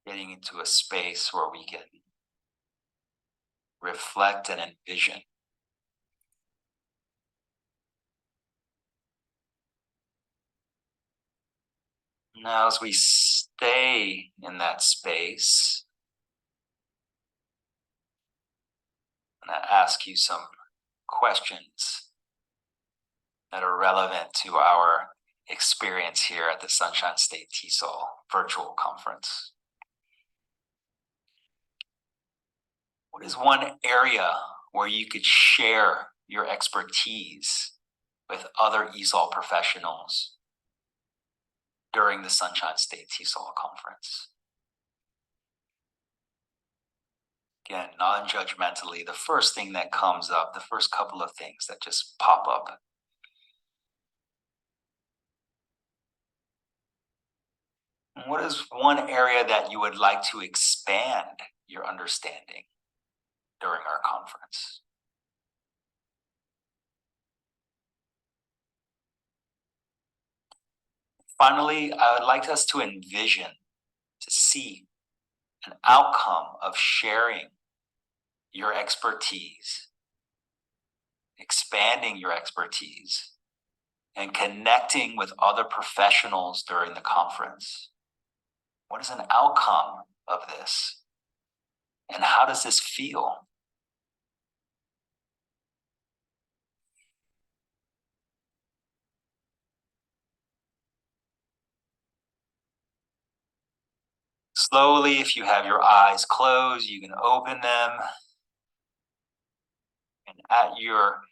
Getting into a space where we can reflect and envision. Now, as we stay in that space, I'm going to ask you some questions that are relevant to our experience here at the Sunshine State TESOL virtual conference. What is one area where you could share your expertise with other ESOL professionals during the Sunshine State TESOL conference? Again, non-judgmentally, the first thing that comes up, the first couple of things that just pop up. And what is one area that you would like to expand your understanding during our conference? Finally, I would like us to envision, to see an outcome of sharing your expertise, expanding your expertise, and connecting with other professionals during the conference. What is an outcome of this? And how does this feel? Slowly, if you have your eyes closed, you can open them. And at your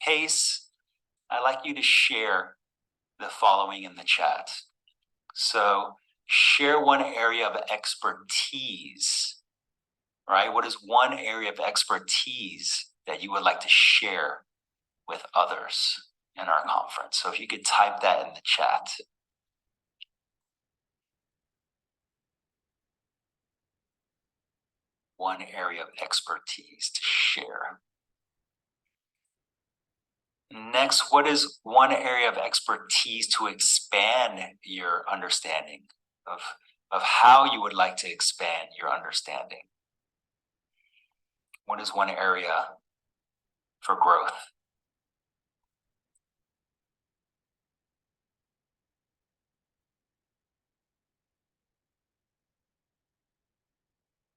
pace, I'd like you to share the following in the chat. So share one area of expertise, right? What is one area of expertise that you would like to share with others in our conference? So if you could type that in the chat. One area of expertise to share. Next, what is one area of expertise to expand your understanding of how you would like to expand your understanding? What is one area for growth?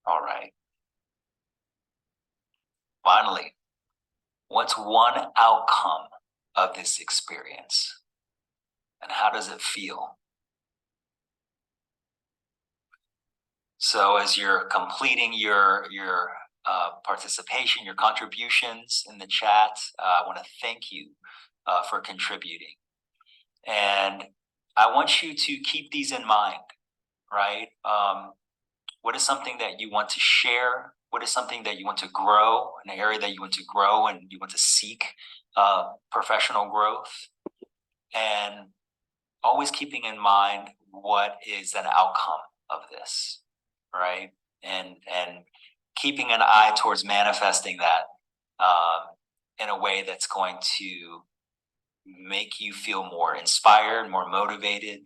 All right. Finally, what's one outcome of this experience? And how does it feel? So as you're completing your participation, your contributions in the chat, I want to thank you for contributing. And I want you to keep these in mind, right? What is something that you want to share? What is something that you want to grow, an area that you want to grow and you want to seek professional growth? And always keeping in mind what is an outcome of this, right? And keeping an eye towards manifesting that in a way that's going to make you feel more inspired, more motivated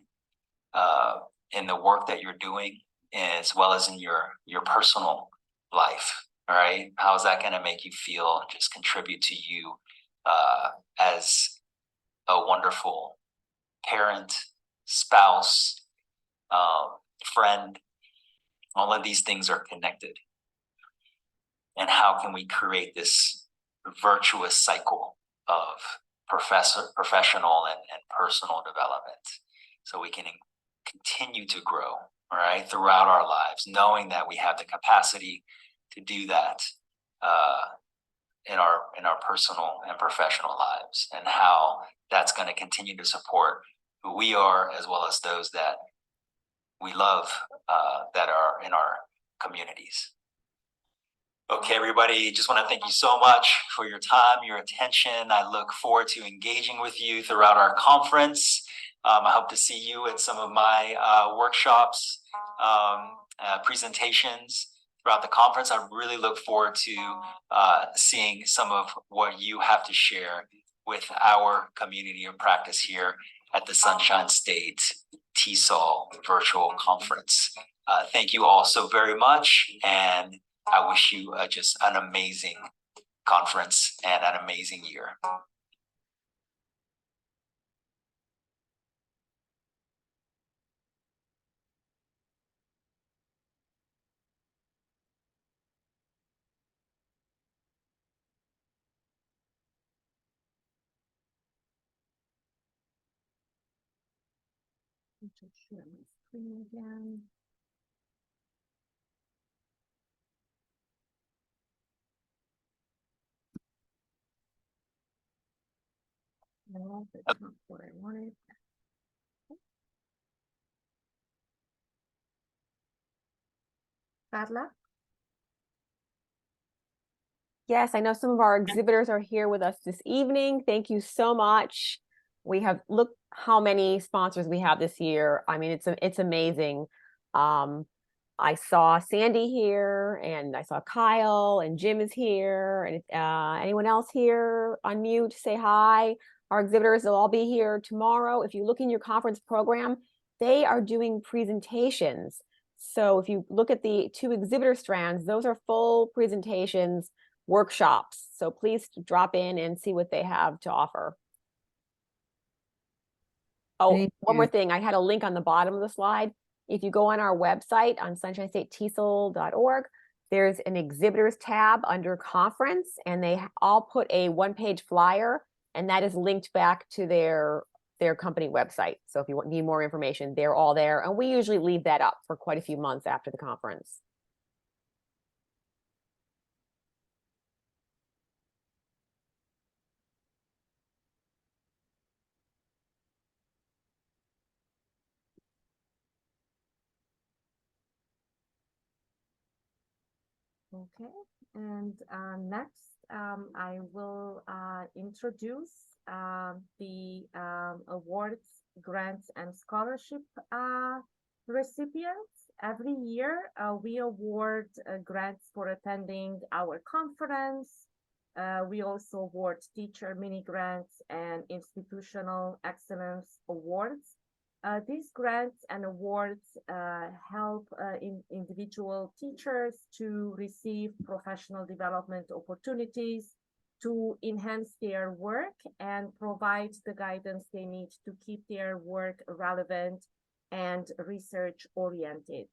in the work that you're doing, as well as in your personal life. All right, how is that going to make you feel? Just contribute to you as a wonderful parent, spouse, friend. All of these things are connected. And how can we create this virtuous cycle of professional and personal development so we can continue to grow, all right, throughout our lives, knowing that we have the capacity to do that in our personal and professional lives, and how that's going to continue to support who we are as well as those that we love that are in our communities. Okay, everybody, just want to thank you so much for your time, your attention. I look forward to engaging with you throughout our conference. I hope to see you at some of my workshops, presentations throughout the conference. I really look forward to seeing some of what you have to share with our community of practice here at the Sunshine State TESOL virtual conference. Thank you all so very much, and I wish you just an amazing conference and an amazing year. Just share my screen again. No, that's not what I wanted. Carla? Yes, I know some of our exhibitors are here with us this evening. Thank you so much. We have, look how many sponsors we have this year. I mean, it's amazing. I saw Sandy here, and I saw Kyle, and Jim is here, and anyone else here on mute, say hi. Our exhibitors will all be here tomorrow. If you look in your conference program, they are doing presentations. So if you look at the 2 exhibitor strands, those are full presentations, workshops. So please drop in and see what they have to offer. Oh, Thank one more you. thing. I had a link on the bottom of the slide. If you go on our website on sunshinestatesol.org, there's an exhibitors tab under conference, and they all put a one-page flyer, and that is linked back to their company website. So if you need more information, they're all there. And we usually leave that up for quite a few months after the conference. Okay, and next I will introduce the awards, grants, and scholarship recipients. Every year we award grants for attending our conference. We also award teacher mini grants and institutional excellence awards. These grants and awards help individual teachers to receive professional development opportunities, to enhance their work and provide the guidance they need to keep their work relevant and research oriented.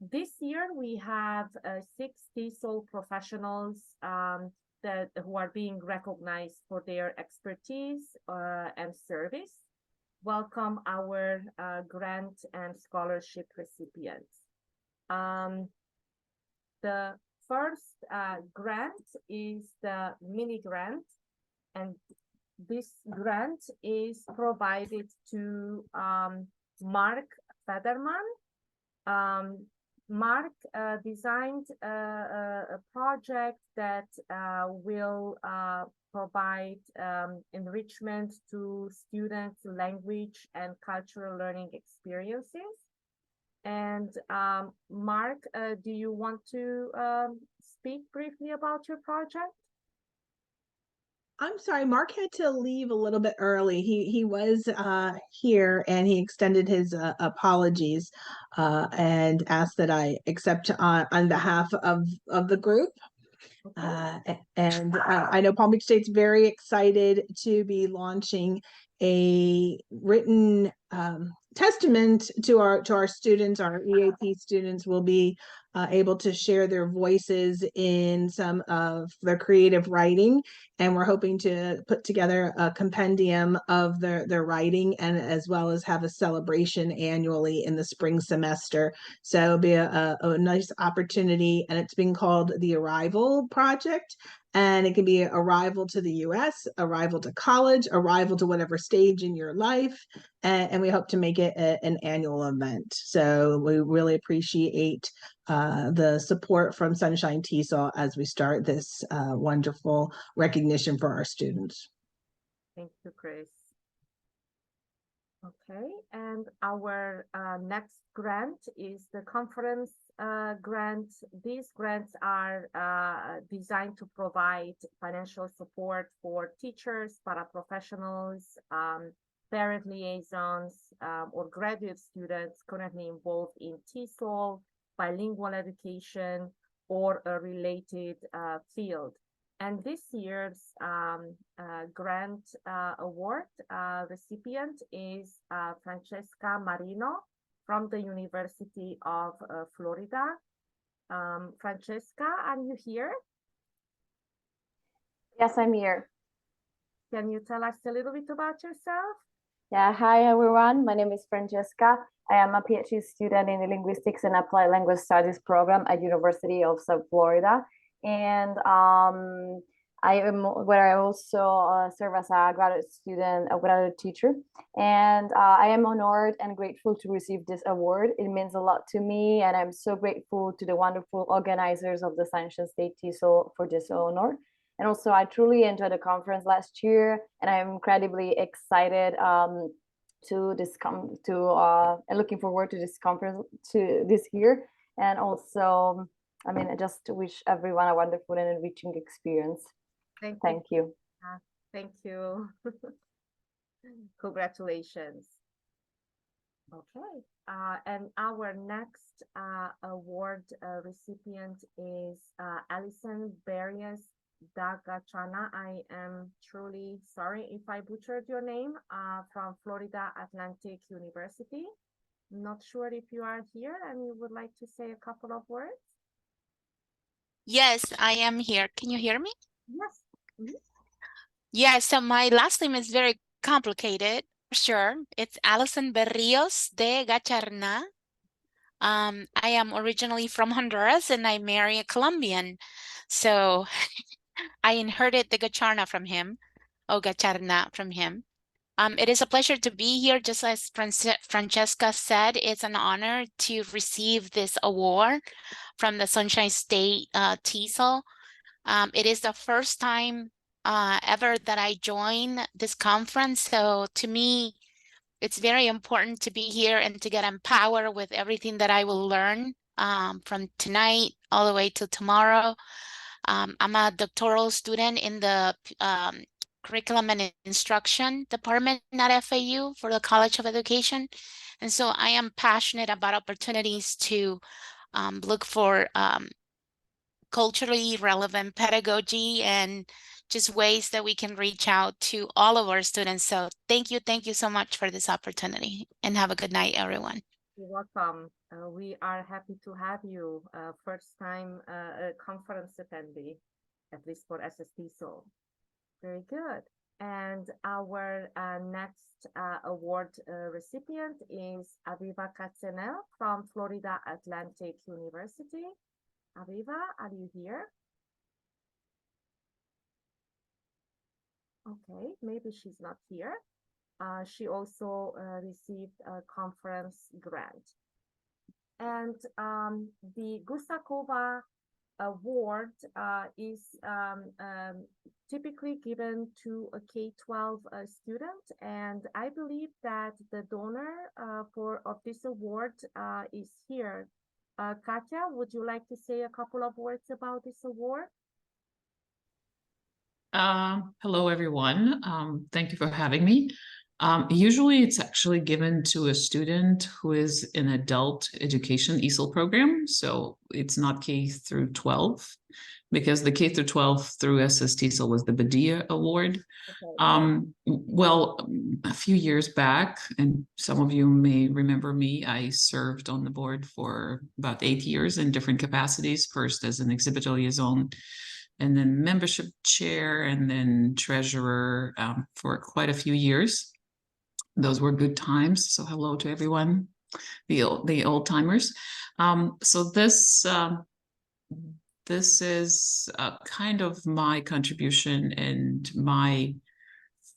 This year we have 6 TESOL professionals who are being recognized for their expertise and service. Welcome our grant and scholarship recipients. The first grant is the mini grant, and this grant is provided to Mark Federman. Mark designed a project that will provide enrichment to students' language and cultural learning experiences. And Mark, do you want to speak briefly about your project? I'm sorry, Mark had to leave a little bit early. He was here, and he extended his apologies and asked that I accept on behalf of the group. Okay. I know Palm Beach State's very excited to be launching a written testament to our students. Our EAP students will be able to share their voices in some of their creative writing, and we're hoping to put together a compendium of their writing, and as well as have a celebration annually in the spring semester. So it'll be a nice opportunity, and it's being called the Arrival Project. And it can be arrival to the US, arrival to college, arrival to whatever stage in your life. And we hope to make it an annual event. So we really appreciate the support from Sunshine TESOL as we start this wonderful recognition for our students. Thank you, Chris. Okay, and our next grant is the conference grant. These grants are designed to provide financial support for teachers, paraprofessionals, parent liaisons, or graduate students currently involved in TESOL, bilingual education, or a related field. And this year's grant award recipient is Francesca Marino from the University of Florida. Francesca, are you here? Yes, I'm here. Can you tell us a little bit about yourself? Yeah, hi everyone. My name is Francesca. I am a PhD student in the Linguistics and Applied Language Studies program at University of South Florida. And I am where I also serve as a graduate student, a graduate teacher. And I am honored and grateful to receive this award. It means a lot to me, and I'm so grateful to the wonderful organizers of the Sunshine State TESOL for this honor. And also, I truly enjoyed the conference last year, and I'm incredibly excited and looking forward to this conference this year. And also, I mean, I just wish everyone a wonderful and enriching experience. Thank you. Thank you. Congratulations. Okay, and our next award recipient is Alison Barrios Dagachana. I am truly sorry if I butchered your name, from Florida Atlantic University. Not sure if you are here and you would like to say a couple of words. Yes, I am here. Can you hear me? Yes. Mhm. Yeah, so my last name is very complicated. Sure. It's Alison Berrios de Gacharna. I am originally from Honduras and I marry a Colombian. So I inherited the Gacharna from him, or Gacharna from him. It is a pleasure to be here. Just as Francesca said, it's an honor to receive this award from the Sunshine State TESOL. It is the first time ever that I join this conference. So to me, it's very important to be here and to get empowered with everything that I will learn from tonight all the way to tomorrow. I'm a doctoral student in the curriculum and instruction department at FAU for the College of Education. And so I am passionate about opportunities to look for culturally relevant pedagogy and just ways that we can reach out to all of our students. So thank you so much for this opportunity and have a good night, everyone. You're welcome. We are happy to have you, first time conference attendee, at least for SSTESOL. Very good. And our next award recipient is Aviva Katzenel from Florida Atlantic University. Aviva, are you here? Okay, maybe she's not here. She also received a conference grant. And the Gusakova Award is typically given to a K-12 student, and I believe that the donor of this award is here. Katya, would you like to say a couple of words about this award? Hello, everyone. Thank you for having me. Usually it's actually given to a student who is in adult education ESOL program. So it's not K through 12 because the K through 12 through SSTESOL was the Badia Award. Okay. Well, a few years back, and some of you may remember me, I served on the board for about 8 years in different capacities, first as an exhibitor liaison, and then membership chair, and then treasurer for quite a few years. Those were good times. So hello to everyone, the old timers. So this is kind of my contribution and my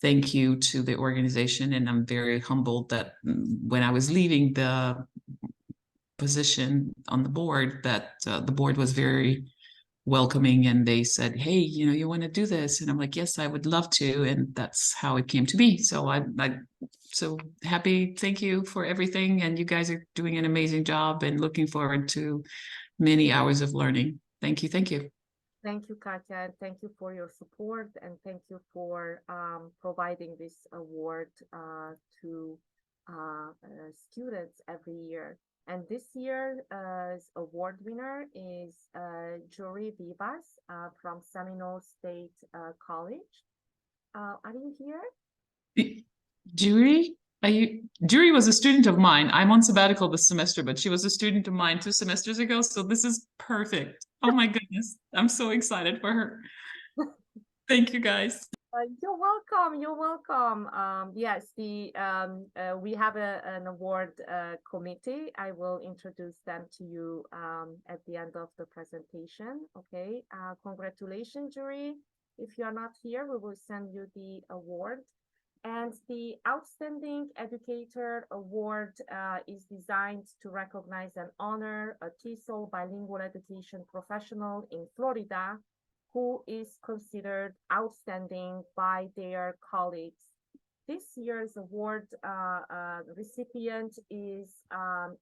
thank you to the organization. And I'm very humbled that when I was leaving the position on the board, that the board was very welcoming and they said, hey, you want to do this? And I'm like, yes, I would love to. And that's how it came to be. So I'm so happy. Thank you for everything. And you guys are doing an amazing job and looking forward to many hours of learning. Thank you. Thank you. Thank you, Katya, and thank you for your support, and thank you for providing this award to students every year. And this year's award winner is Jory Vivas from Seminole State College. Are you here? Jury? Jury was a student of mine. I'm on sabbatical this semester, but she was a student of mine 2 semesters ago. So this is perfect. Oh my goodness. I'm so excited for her. Thank you, guys. You're welcome. You're welcome. Yes, we have an award committee. I will introduce them to you at the end of the presentation. Okay. Congratulations, jury. If you are not here, we will send you the award. And the Outstanding Educator Award is designed to recognize and honor a TESOL bilingual education professional in Florida who is considered outstanding by their colleagues. This year's award recipient is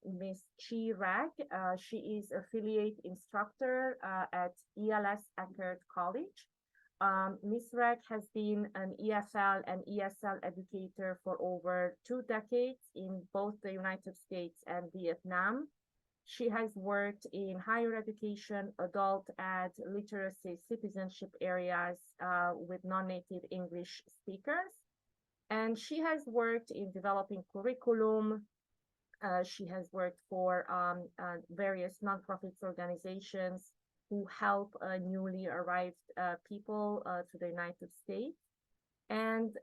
Ms. Chi Rag. She is affiliate instructor at ELS Eckerd College. Ms. Rag has been an EFL and ESL educator for over 2 decades in both the United States and Vietnam. She has worked in higher education, adult ed, literacy, citizenship areas with non-native English speakers. And she has worked in developing curriculum. She has worked for various nonprofit organizations who help newly arrived people to the United States. And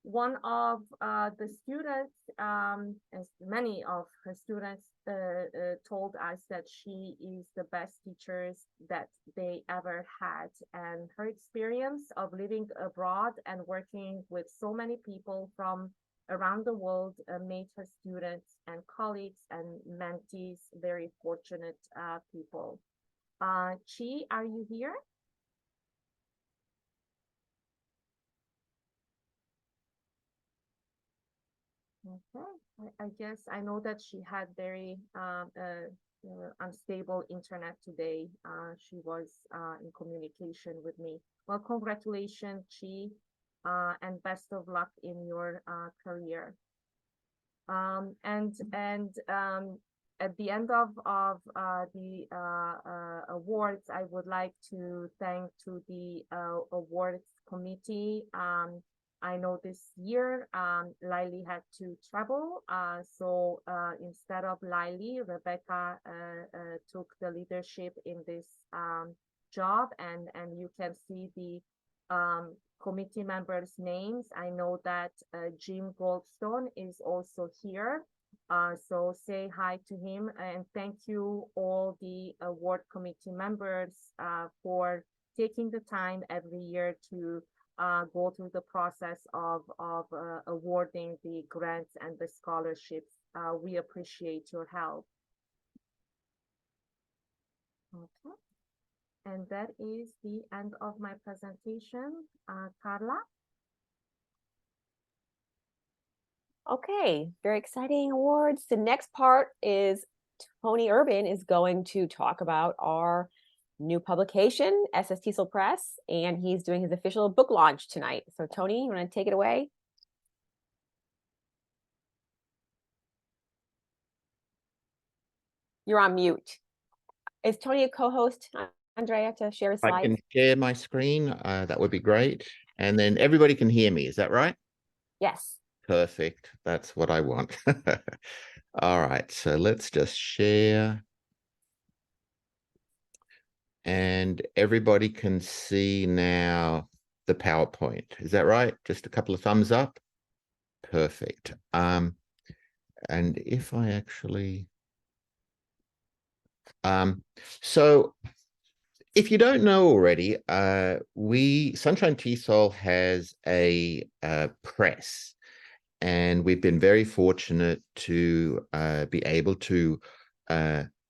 one of the students, as many of her students told us that she is the best teachers that they ever had. And her experience of living abroad and working with so many people from around the world made her students and colleagues and mentees very fortunate people. Chi, are you here? Okay, I guess I know that she had very unstable internet today. She was in communication with me. Well, congratulations, Chi, and best of luck in your career. At the end of the awards, I would like to thank to the awards committee. I know this year Laili had to travel, so instead of Laili, Rebecca took the leadership in this job, and you can see the committee members' names. I know that Jim Goldstone is also here, so say hi to him, and thank you all the award committee members for taking the time every year to go through the process of awarding the grants and the scholarships. We appreciate your help. Okay, and that is the end of my presentation. Carla? Okay, very exciting awards. The next part is Tony Urban is going to talk about our new publication, SSTESOL Press, and he's doing his official book launch tonight. So Tony, you want to take it away? You're on mute. Is Tony a co-host, Andrea, to share his slides? I can share my screen. That would be great. And then everybody can hear me. Is that right? Yes. Perfect. That's what I want. All right. So let's just share. And everybody can see now the PowerPoint. Is that right? Just a couple of thumbs up. Perfect. And if I actually... so if you don't know already, Sunshine TESOL has a press, and we've been very fortunate to be able to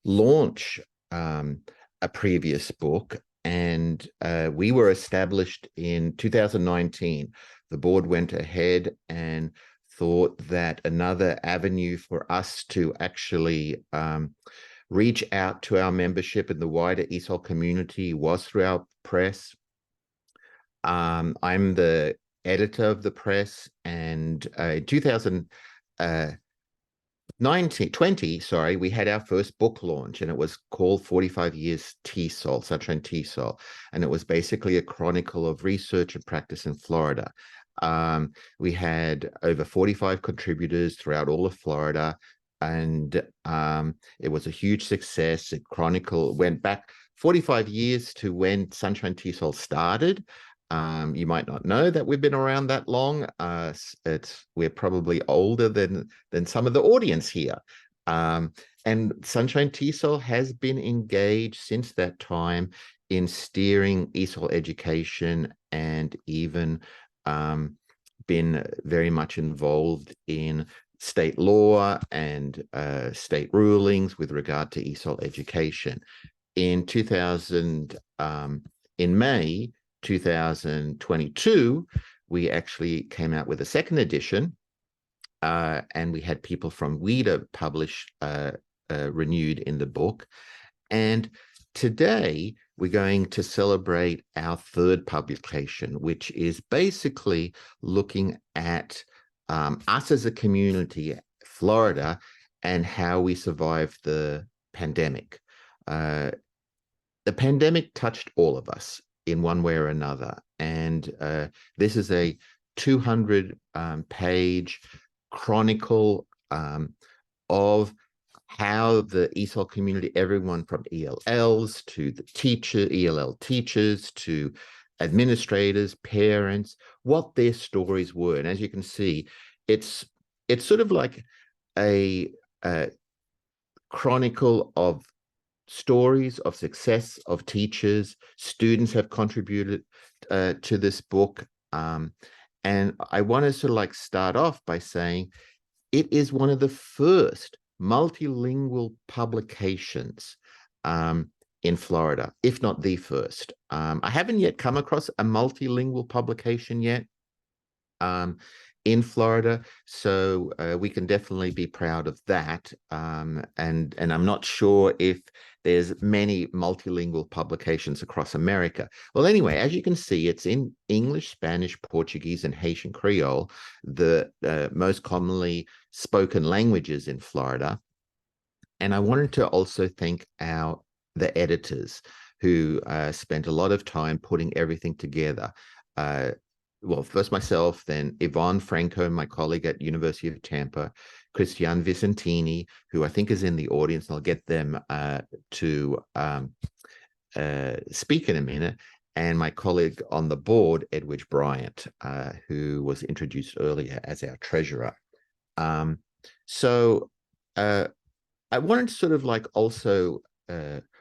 launch a previous book, and we were established in 2019. The board went ahead and thought that another avenue for us to actually reach out to our membership in the wider ESOL community was through our press. I'm the editor of the press, and in 2020, we had our first book launch, and it was called 45 Years TESOL, Sunshine TESOL, and it was basically a chronicle of research and practice in Florida. We had over 45 contributors throughout all of Florida, and it was a huge success. It went back 45 years to when Sunshine TESOL started. You might not know that we've been around that long. We're probably older than some of the audience here. And Sunshine TESOL has been engaged since that time in steering ESOL education, and even been very much involved in state law and state rulings with regard to ESOL education. In May 2022, we actually came out with a second edition, and we had people from WIDA publish renewed in the book. And today we're going to celebrate our third publication, which is basically looking at us as a community, Florida, and how we survived the pandemic. The pandemic touched all of us in one way or another, and this is a 200-page chronicle of how the ESOL community, everyone from ELLs to the ELL teachers to administrators, parents, what their stories were. And as you can see, it's sort of like a chronicle of stories of success of teachers. Students have contributed to this book. And I want to sort of like start off by saying it is one of the first multilingual publications in Florida, if not the first. I haven't yet come across a multilingual publication yet in Florida, so we can definitely be proud of that. And I'm not sure if there's many multilingual publications across America. Well, anyway, as you can see, it's in English, Spanish, Portuguese, and Haitian Creole, the most commonly spoken languages in Florida. And I wanted to also thank the editors who spent a lot of time putting everything together. Well, first myself, then Yvonne Franco, my colleague at University of Tampa, Christian Vicentini, who I think is in the audience. I'll get them to speak in a minute, and my colleague on the board, Edwidge Bryant, who was introduced earlier as our treasurer. So I wanted to sort of like also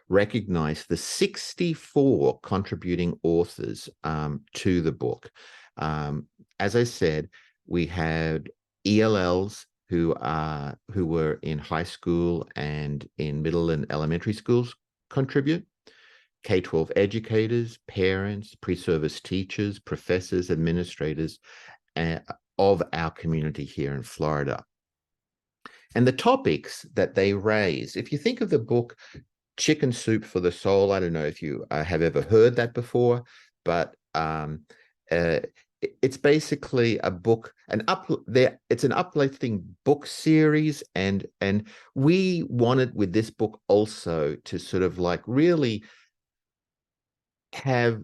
recognize the 64 contributing authors to the book. As I said, we had ELLs who were in high school and in middle and elementary schools contribute, K-12 educators, parents, pre-service teachers, professors, administrators of our community here in Florida. And the topics that they raise, if you think of the book Chicken Soup for the Soul, I don't know if you have ever heard that before, but it's basically a book, it's an uplifting book series, and we wanted with this book also to sort of like really have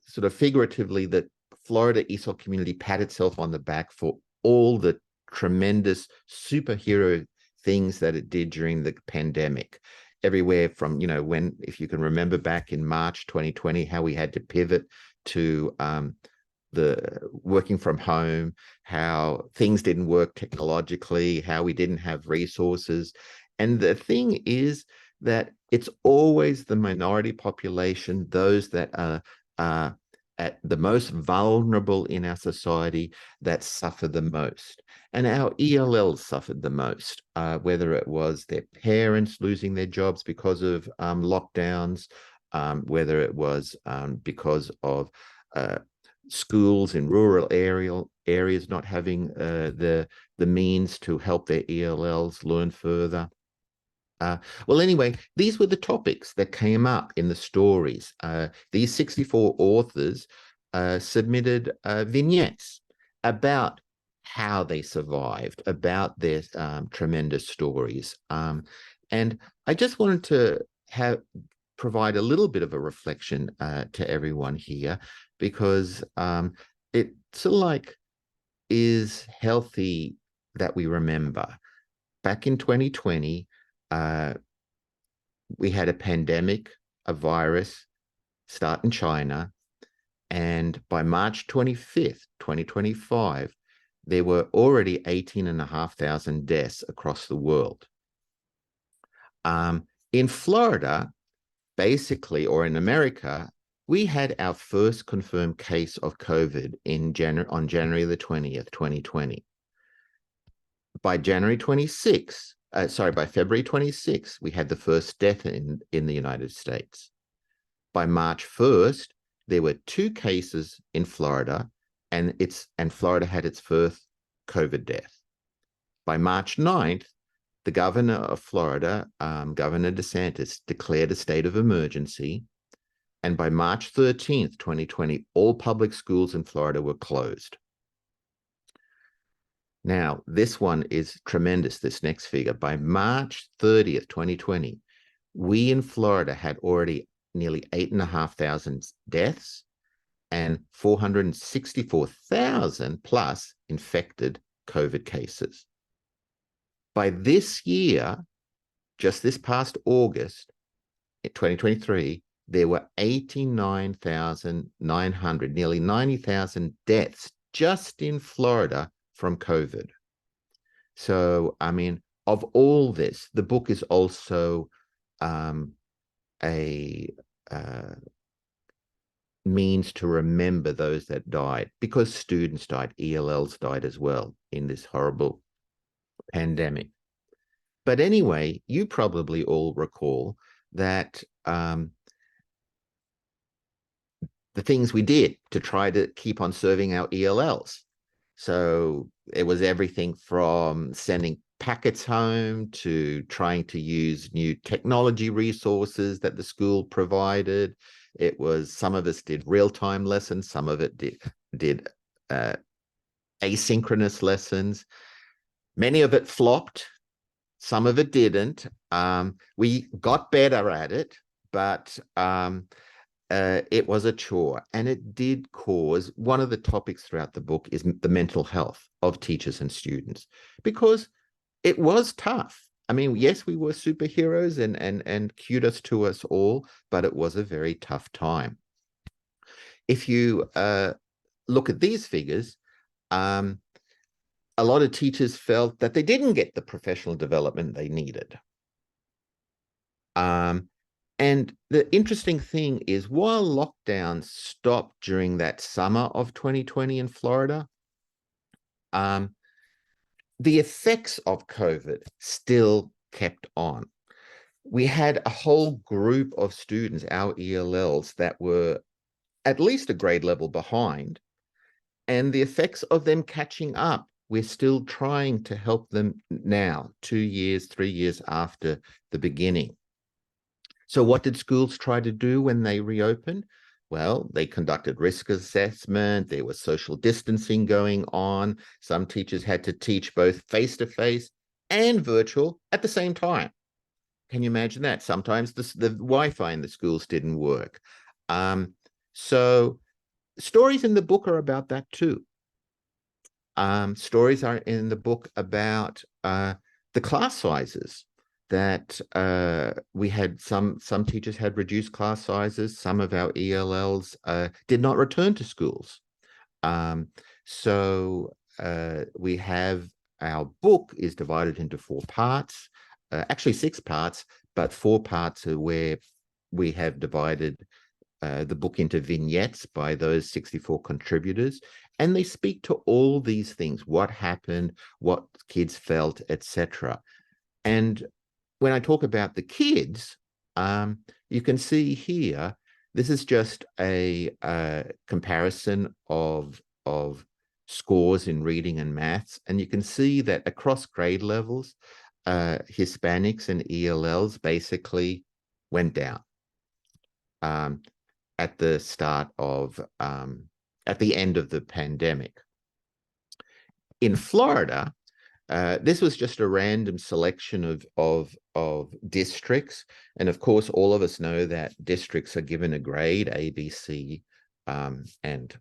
sort of figuratively that Florida ESOL community pat itself on the back for all the tremendous superhero things that it did during the pandemic. Everywhere from, if you can remember back in March 2020, how we had to pivot to the working from home, how things didn't work technologically, how we didn't have resources. And the thing is that it's always the minority population, those that are at the most vulnerable in our society, that suffer the most. And our ELLs suffered the most, whether it was their parents losing their jobs because of lockdowns, whether it was because of schools in rural areas not having the means to help their ELLs learn further. Well, anyway, these were the topics that came up in the stories. These 64 authors submitted vignettes about how they survived, about their tremendous stories. And I just wanted to provide a little bit of a reflection to everyone here, because it sort of like is healthy that we remember. Back in 2020, we had a pandemic, a virus start in China, and by March 25th, 2025, there were already 18,500 deaths across the world. In Florida, basically, or in America, we had our first confirmed case of COVID on January the 20th, 2020. By February 26th, we had the first death in the United States. By March 1st, there were 2 cases in Florida, and Florida had its first COVID death. By March 9th, the governor of Florida, Governor DeSantis, declared a state of emergency. And by March 13th, 2020, all public schools in Florida were closed. Now, this one is tremendous, this next figure. By March 30th, 2020, we in Florida had already nearly 8,500 deaths and 464,000 plus infected COVID cases. By this year, just this past August, in 2023, there were 89,900, nearly 90,000 deaths just in Florida from COVID. So, I mean, of all this, the book is also a means to remember those that died, because students died, ELLs died as well in this horrible pandemic. But anyway, you probably all recall that the things we did to try to keep on serving our ELLs. So it was everything from sending packets home to trying to use new technology resources that the school provided. It was, some of us did real-time lessons, some of it did asynchronous lessons. Many of it flopped, some of it didn't. We got better at it, but it was a chore, and it did cause, one of the topics throughout the book is the mental health of teachers and students, because it was tough. I mean, yes, we were superheroes and kudos to us all, but it was a very tough time. If you look at these figures, a lot of teachers felt that they didn't get the professional development they needed. And the interesting thing is, while lockdown stopped during that summer of 2020 in Florida, the effects of COVID still kept on. We had a whole group of students, our ELLs, that were at least a grade level behind, and the effects of them catching up, we're still trying to help them now, 2 years, 3 years after the beginning. So what did schools try to do when they reopened? Well, they conducted risk assessment. There was social distancing going on. Some teachers had to teach both face-to-face and virtual at the same time. Can you imagine that? Sometimes the Wi-Fi in the schools didn't work. So stories in the book are about that too. Stories are in the book about the class sizes, that we had some teachers had reduced class sizes. Some of our ELLs did not return to schools. So we have, our book is divided into 4 parts, actually 6 parts, but 4 parts are where we have divided the book into vignettes by those 64 contributors, and they speak to all these things: what happened, what kids felt, etc. And when I talk about the kids, you can see here, this is just a comparison of scores in reading and maths, and you can see that across grade levels, Hispanics and ELLs basically went down at the start of, at the end of the pandemic. In Florida, this was just a random selection of districts. And of course, all of us know that districts are given a grade, A, B, C, and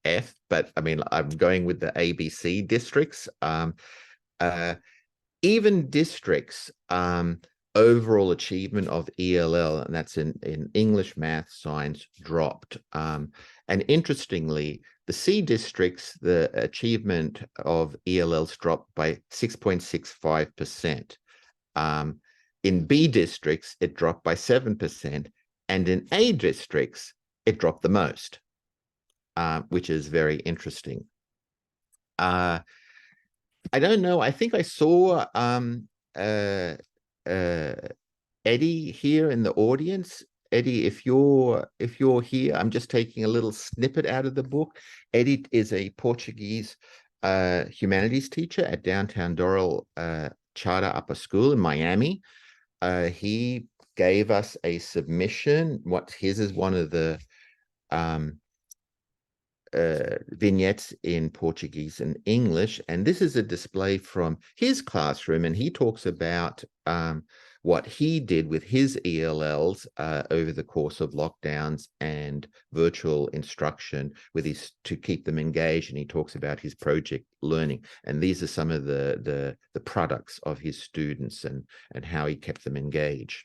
F. But I mean, I'm going with the ABC districts. Even districts, overall achievement of ELL, and that's in English, math, science, dropped. And interestingly, the C districts, the achievement of ELLs dropped by 6.65%. In B districts, it dropped by 7%. And in A districts, it dropped the most, which is very interesting. I don't know. I think I saw Eddie here in the audience. Eddie, if you're here, I'm just taking a little snippet out of the book. Eddie is a Portuguese humanities teacher at Downtown Doral Charter Upper School in Miami. He gave us a submission. His is one of the vignettes in Portuguese and English. And this is a display from his classroom, and he talks about what he did with his ELLs over the course of lockdowns and virtual instruction with his to keep them engaged. And he talks about his project learning. And these are some of the products of his students and how he kept them engaged.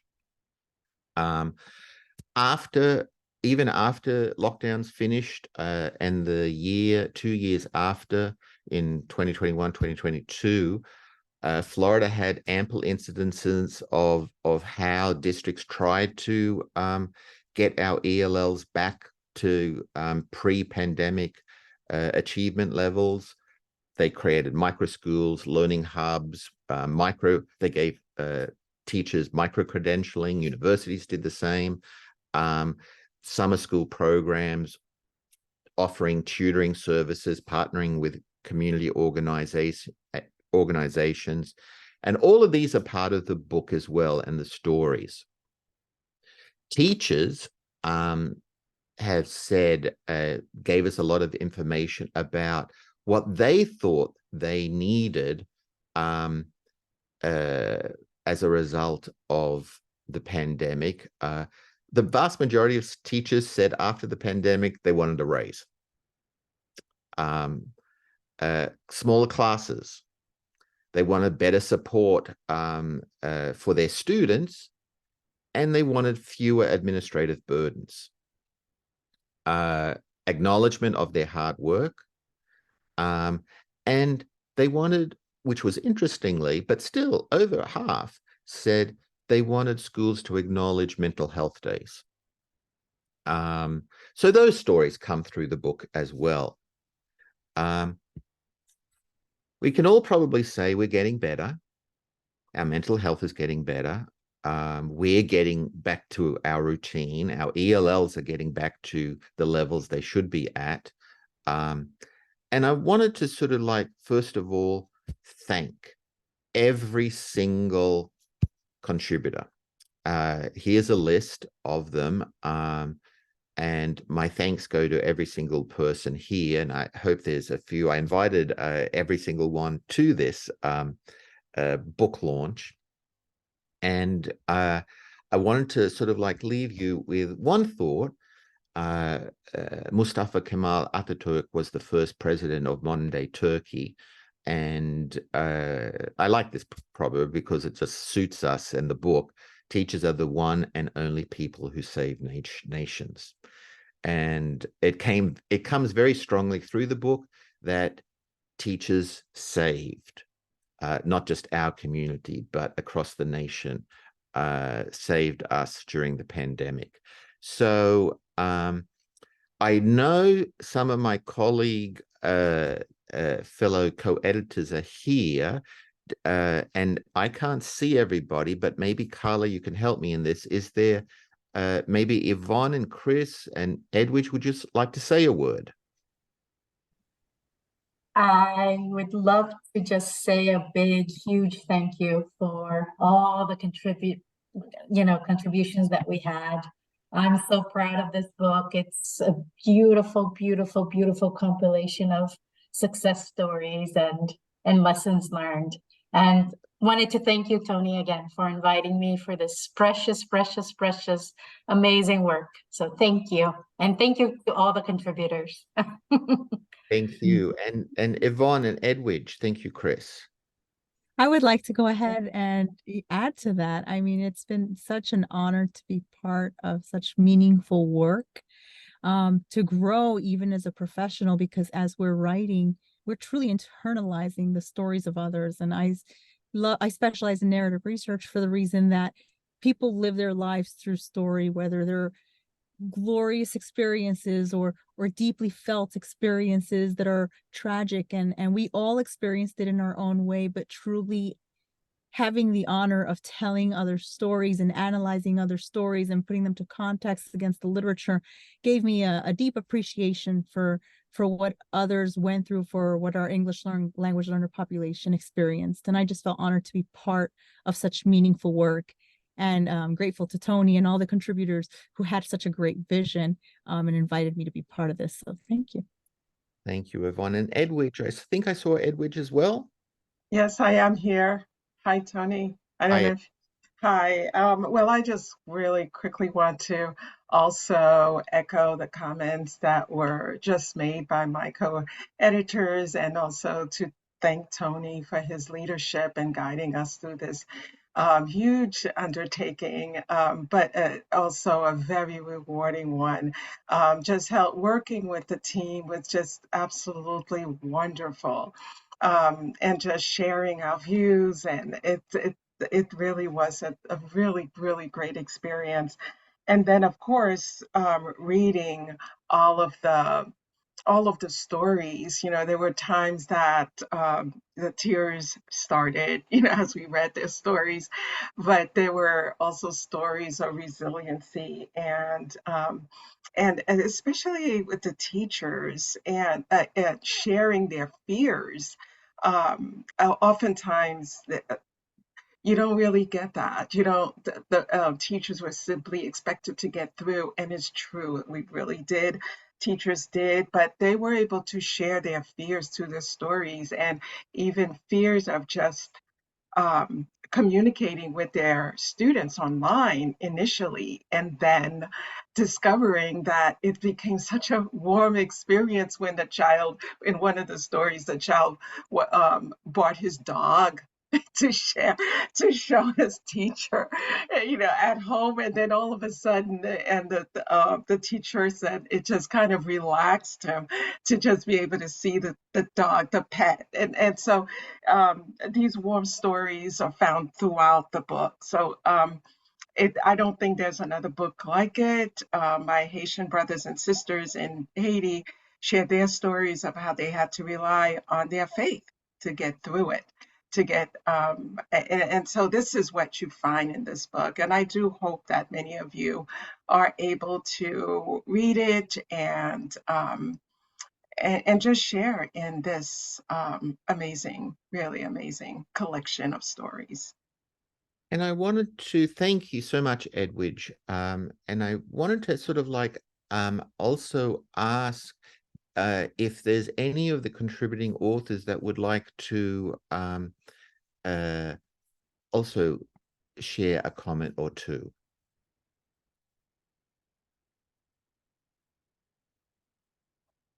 Even after lockdowns finished, and the 2 years after, in 2021, 2022, Florida had ample incidences of how districts tried to get our ELLs back to pre-pandemic achievement levels. They created micro schools, learning hubs, they gave teachers micro-credentialing. Universities did the same. Summer school programs, offering tutoring services, partnering with community organizations. And all of these are part of the book as well, and the stories. Teachers have said, gave us a lot of information about what they thought they needed as a result of the pandemic. The vast majority of teachers said after the pandemic, they wanted a raise. Smaller classes. They wanted better support for their students, and they wanted fewer administrative burdens. Acknowledgement of their hard work. And they wanted, which was interestingly, but still over half said they wanted schools to acknowledge mental health days. So those stories come through the book as well. We can all probably say we're getting better. Our mental health is getting better. We're getting back to our routine. Our ELLs are getting back to the levels they should be at. And I wanted to sort of like, first of all, thank every single contributor. Here's a list of them. And my thanks go to every single person here. And I hope there's a few. I invited every single one to this book launch. And I wanted to sort of like leave you with one thought. Mustafa Kemal Atatürk was the first president of modern day Turkey. And I like this proverb because it just suits us in the book. Teachers are the one and only people who save nations. And it comes very strongly through the book that teachers saved, not just our community, but across the nation, saved us during the pandemic. So I know some of my colleague fellow co-editors are here, and I can't see everybody, but maybe Carla, you can help me in this. Is there maybe Yvonne and Chris and Edwidge, would you like to say a word? I would love to just say a big, huge thank you for all the contributions that we had. I'm so proud of this book. It's a beautiful, beautiful, beautiful compilation of success stories and lessons learned. And wanted to thank you, Tony, again for inviting me for this precious, precious, precious, amazing work. So thank you. And thank you to all the contributors. Thank you. And Yvonne and Edwidge, thank you, Chris. I would like to go ahead and add to that. I mean, it's been such an honor to be part of such meaningful work, to grow even as a professional, because as we're writing, we're truly internalizing the stories of others. And I specialize in narrative research for the reason that people live their lives through story, whether they're glorious experiences or deeply felt experiences that are tragic, and we all experienced it in our own way, but truly having the honor of telling other stories and analyzing other stories and putting them to context against the literature gave me a deep appreciation for what others went through, for what our English language learner population experienced. And I just felt honored to be part of such meaningful work. And I'm grateful to Tony and all the contributors who had such a great vision and invited me to be part of this. So thank you. Thank you, Yvonne. And Edwidge, I think I saw Edwidge as well. Yes, I am here. Hi, Tony. I don't Hi. know if, hi. Well, I just really quickly want to also echo the comments that were just made by my co-editors, and also to thank Tony for his leadership and guiding us through this huge undertaking, but also a very rewarding one. Just working with the team was just absolutely wonderful, and just sharing our views, and it really was a really, really great experience. And then, of course, reading all of the all of the stories, there were times that the tears started, as we read their stories, but there were also stories of resiliency, and especially with the teachers, and sharing their fears. Oftentimes, you don't really get that. You don't, the teachers were simply expected to get through, and it's true, we really did. Teachers did, but they were able to share their fears through the stories, and even fears of just communicating with their students online initially, and then discovering that it became such a warm experience when the child, in one of the stories, the child brought his dog to share, to show his teacher, at home, and then all of a sudden, and the teacher said it just kind of relaxed him to just be able to see the dog, the pet, and so these warm stories are found throughout the book. So I don't think there's another book like it. My Haitian brothers and sisters in Haiti shared their stories of how they had to rely on their faith to get through it, and so this is what you find in this book. And I do hope that many of you are able to read it and just share in this amazing, really amazing collection of stories. And I wanted to thank you so much, Edwidge. And I wanted to sort of also ask if there's any of the contributing authors that would like to also share a comment or two.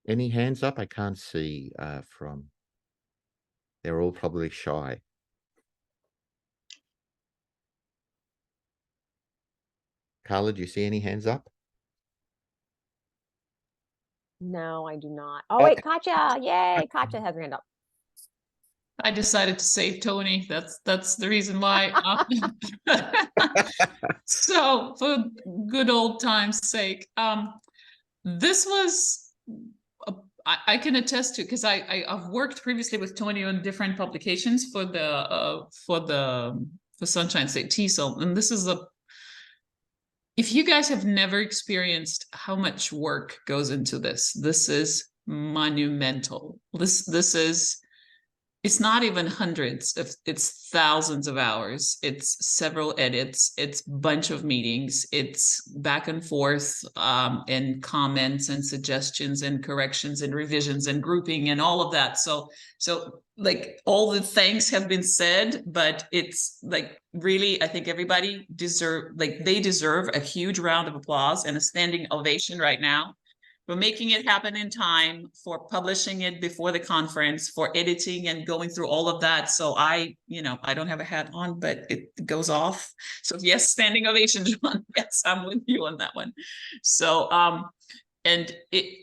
Any hands up? I can't see from. They're all probably shy. Carla, do you see any hands up? No, I do not. Oh, wait, Katja. Yay. Katja has her hand up. I decided to save Tony. That's the reason why. So for good old time's sake, this was I can attest to, because I've worked previously with Tony on different publications for Sunshine State TESOL, and this is if you guys have never experienced how much work goes into this is monumental. This is, it's not even hundreds of, it's thousands of hours. It's several edits. It's bunch of meetings. It's back and forth, and comments and suggestions and corrections and revisions and grouping and all of that. So like all the things have been said, but it's like really, I think everybody they deserve a huge round of applause and a standing ovation right now for making it happen in time, for publishing it before the conference, for editing and going through all of that. So I don't have a hat on, but it goes off. So yes, standing ovation, John. Yes, I'm with you on that one. So, and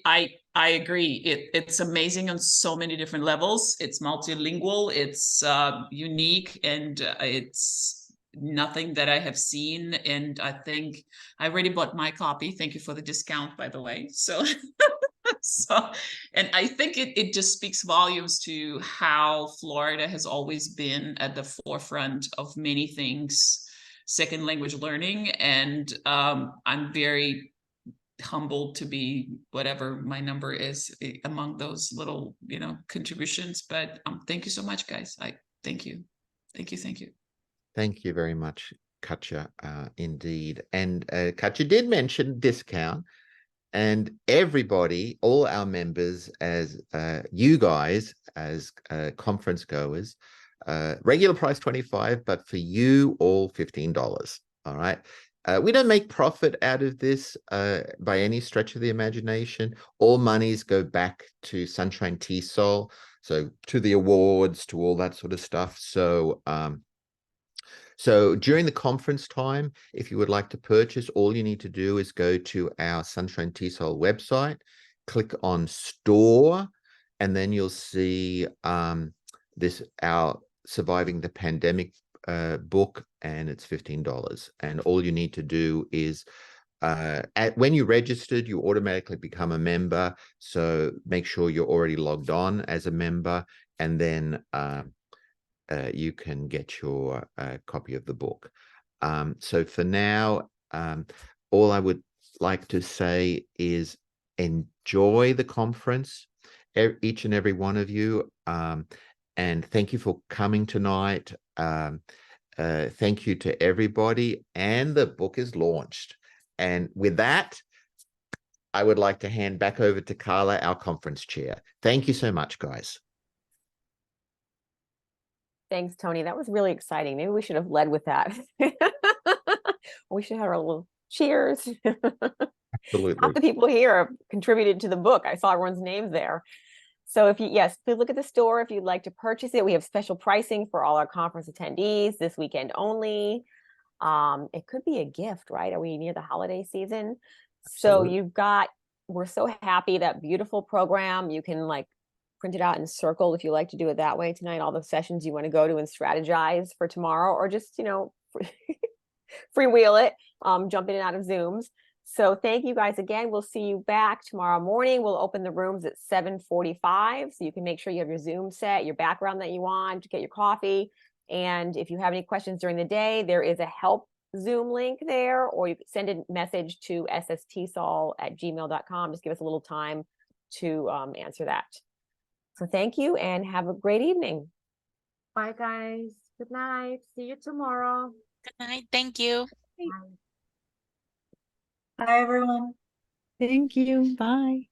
I agree. It's amazing on so many different levels. It's multilingual, it's unique, and it's nothing that I have seen. And I think I already bought my copy. Thank you for the discount, by the way. So, and I think it just speaks volumes to how Florida has always been at the forefront of many things, second language learning. And I'm very humbled to be whatever my number is among those little, contributions. But thank you so much, guys. Thank you. Thank you. Thank you very much, Katja, indeed. And Katja did mention discount. and everybody, all our members, as you guys, as conference goers, regular price $25, but for you all $15. All right. We don't make profit out of this by any stretch of the imagination. All monies go back to Sunshine TESOL, so to the awards, to all that sort of stuff. So so during the conference time, if you would like to purchase, all you need to do is go to our Sunshine TESOL website, click on store, and then you'll see our Surviving the Pandemic book, and it's $15. And all you need to do is when you registered, you automatically become a member. So make sure you're already logged on as a member, and then you can get your copy of the book. So for now, all I would like to say is enjoy the conference, each and every one of you. And thank you for coming tonight. Thank you to everybody. And the book is launched. And with that, I would like to hand back over to Carla, our conference chair. Thank you so much, guys. Thanks, Tony. That was really exciting. Maybe we should have led with that. We should have our little cheers. Absolutely. Half the people here have contributed to the book. I saw everyone's names there. So if you, yes, please look at the store if you'd like to purchase it. We have special pricing for all our conference attendees this weekend only. It could be a gift, right? Are we near the holiday season? Absolutely. So we're so happy, that beautiful program. You can like print it out and circle if you like to do it that way tonight, all the sessions you want to go to and strategize for tomorrow, or just, freewheel it, jump in and out of Zooms. So thank you guys again. We'll see you back tomorrow morning. We'll open the rooms at 7:45. So you can make sure you have your Zoom set, your background that you want, to get your coffee. And if you have any questions during the day, there is a help Zoom link there, or you can send a message to SSTESOL@gmail.com. Just give us a little time to answer that. So thank you and have a great evening. Bye, guys. Good night. See you tomorrow. Good night. Thank you. Bye. Hi, everyone. Thank you. Bye.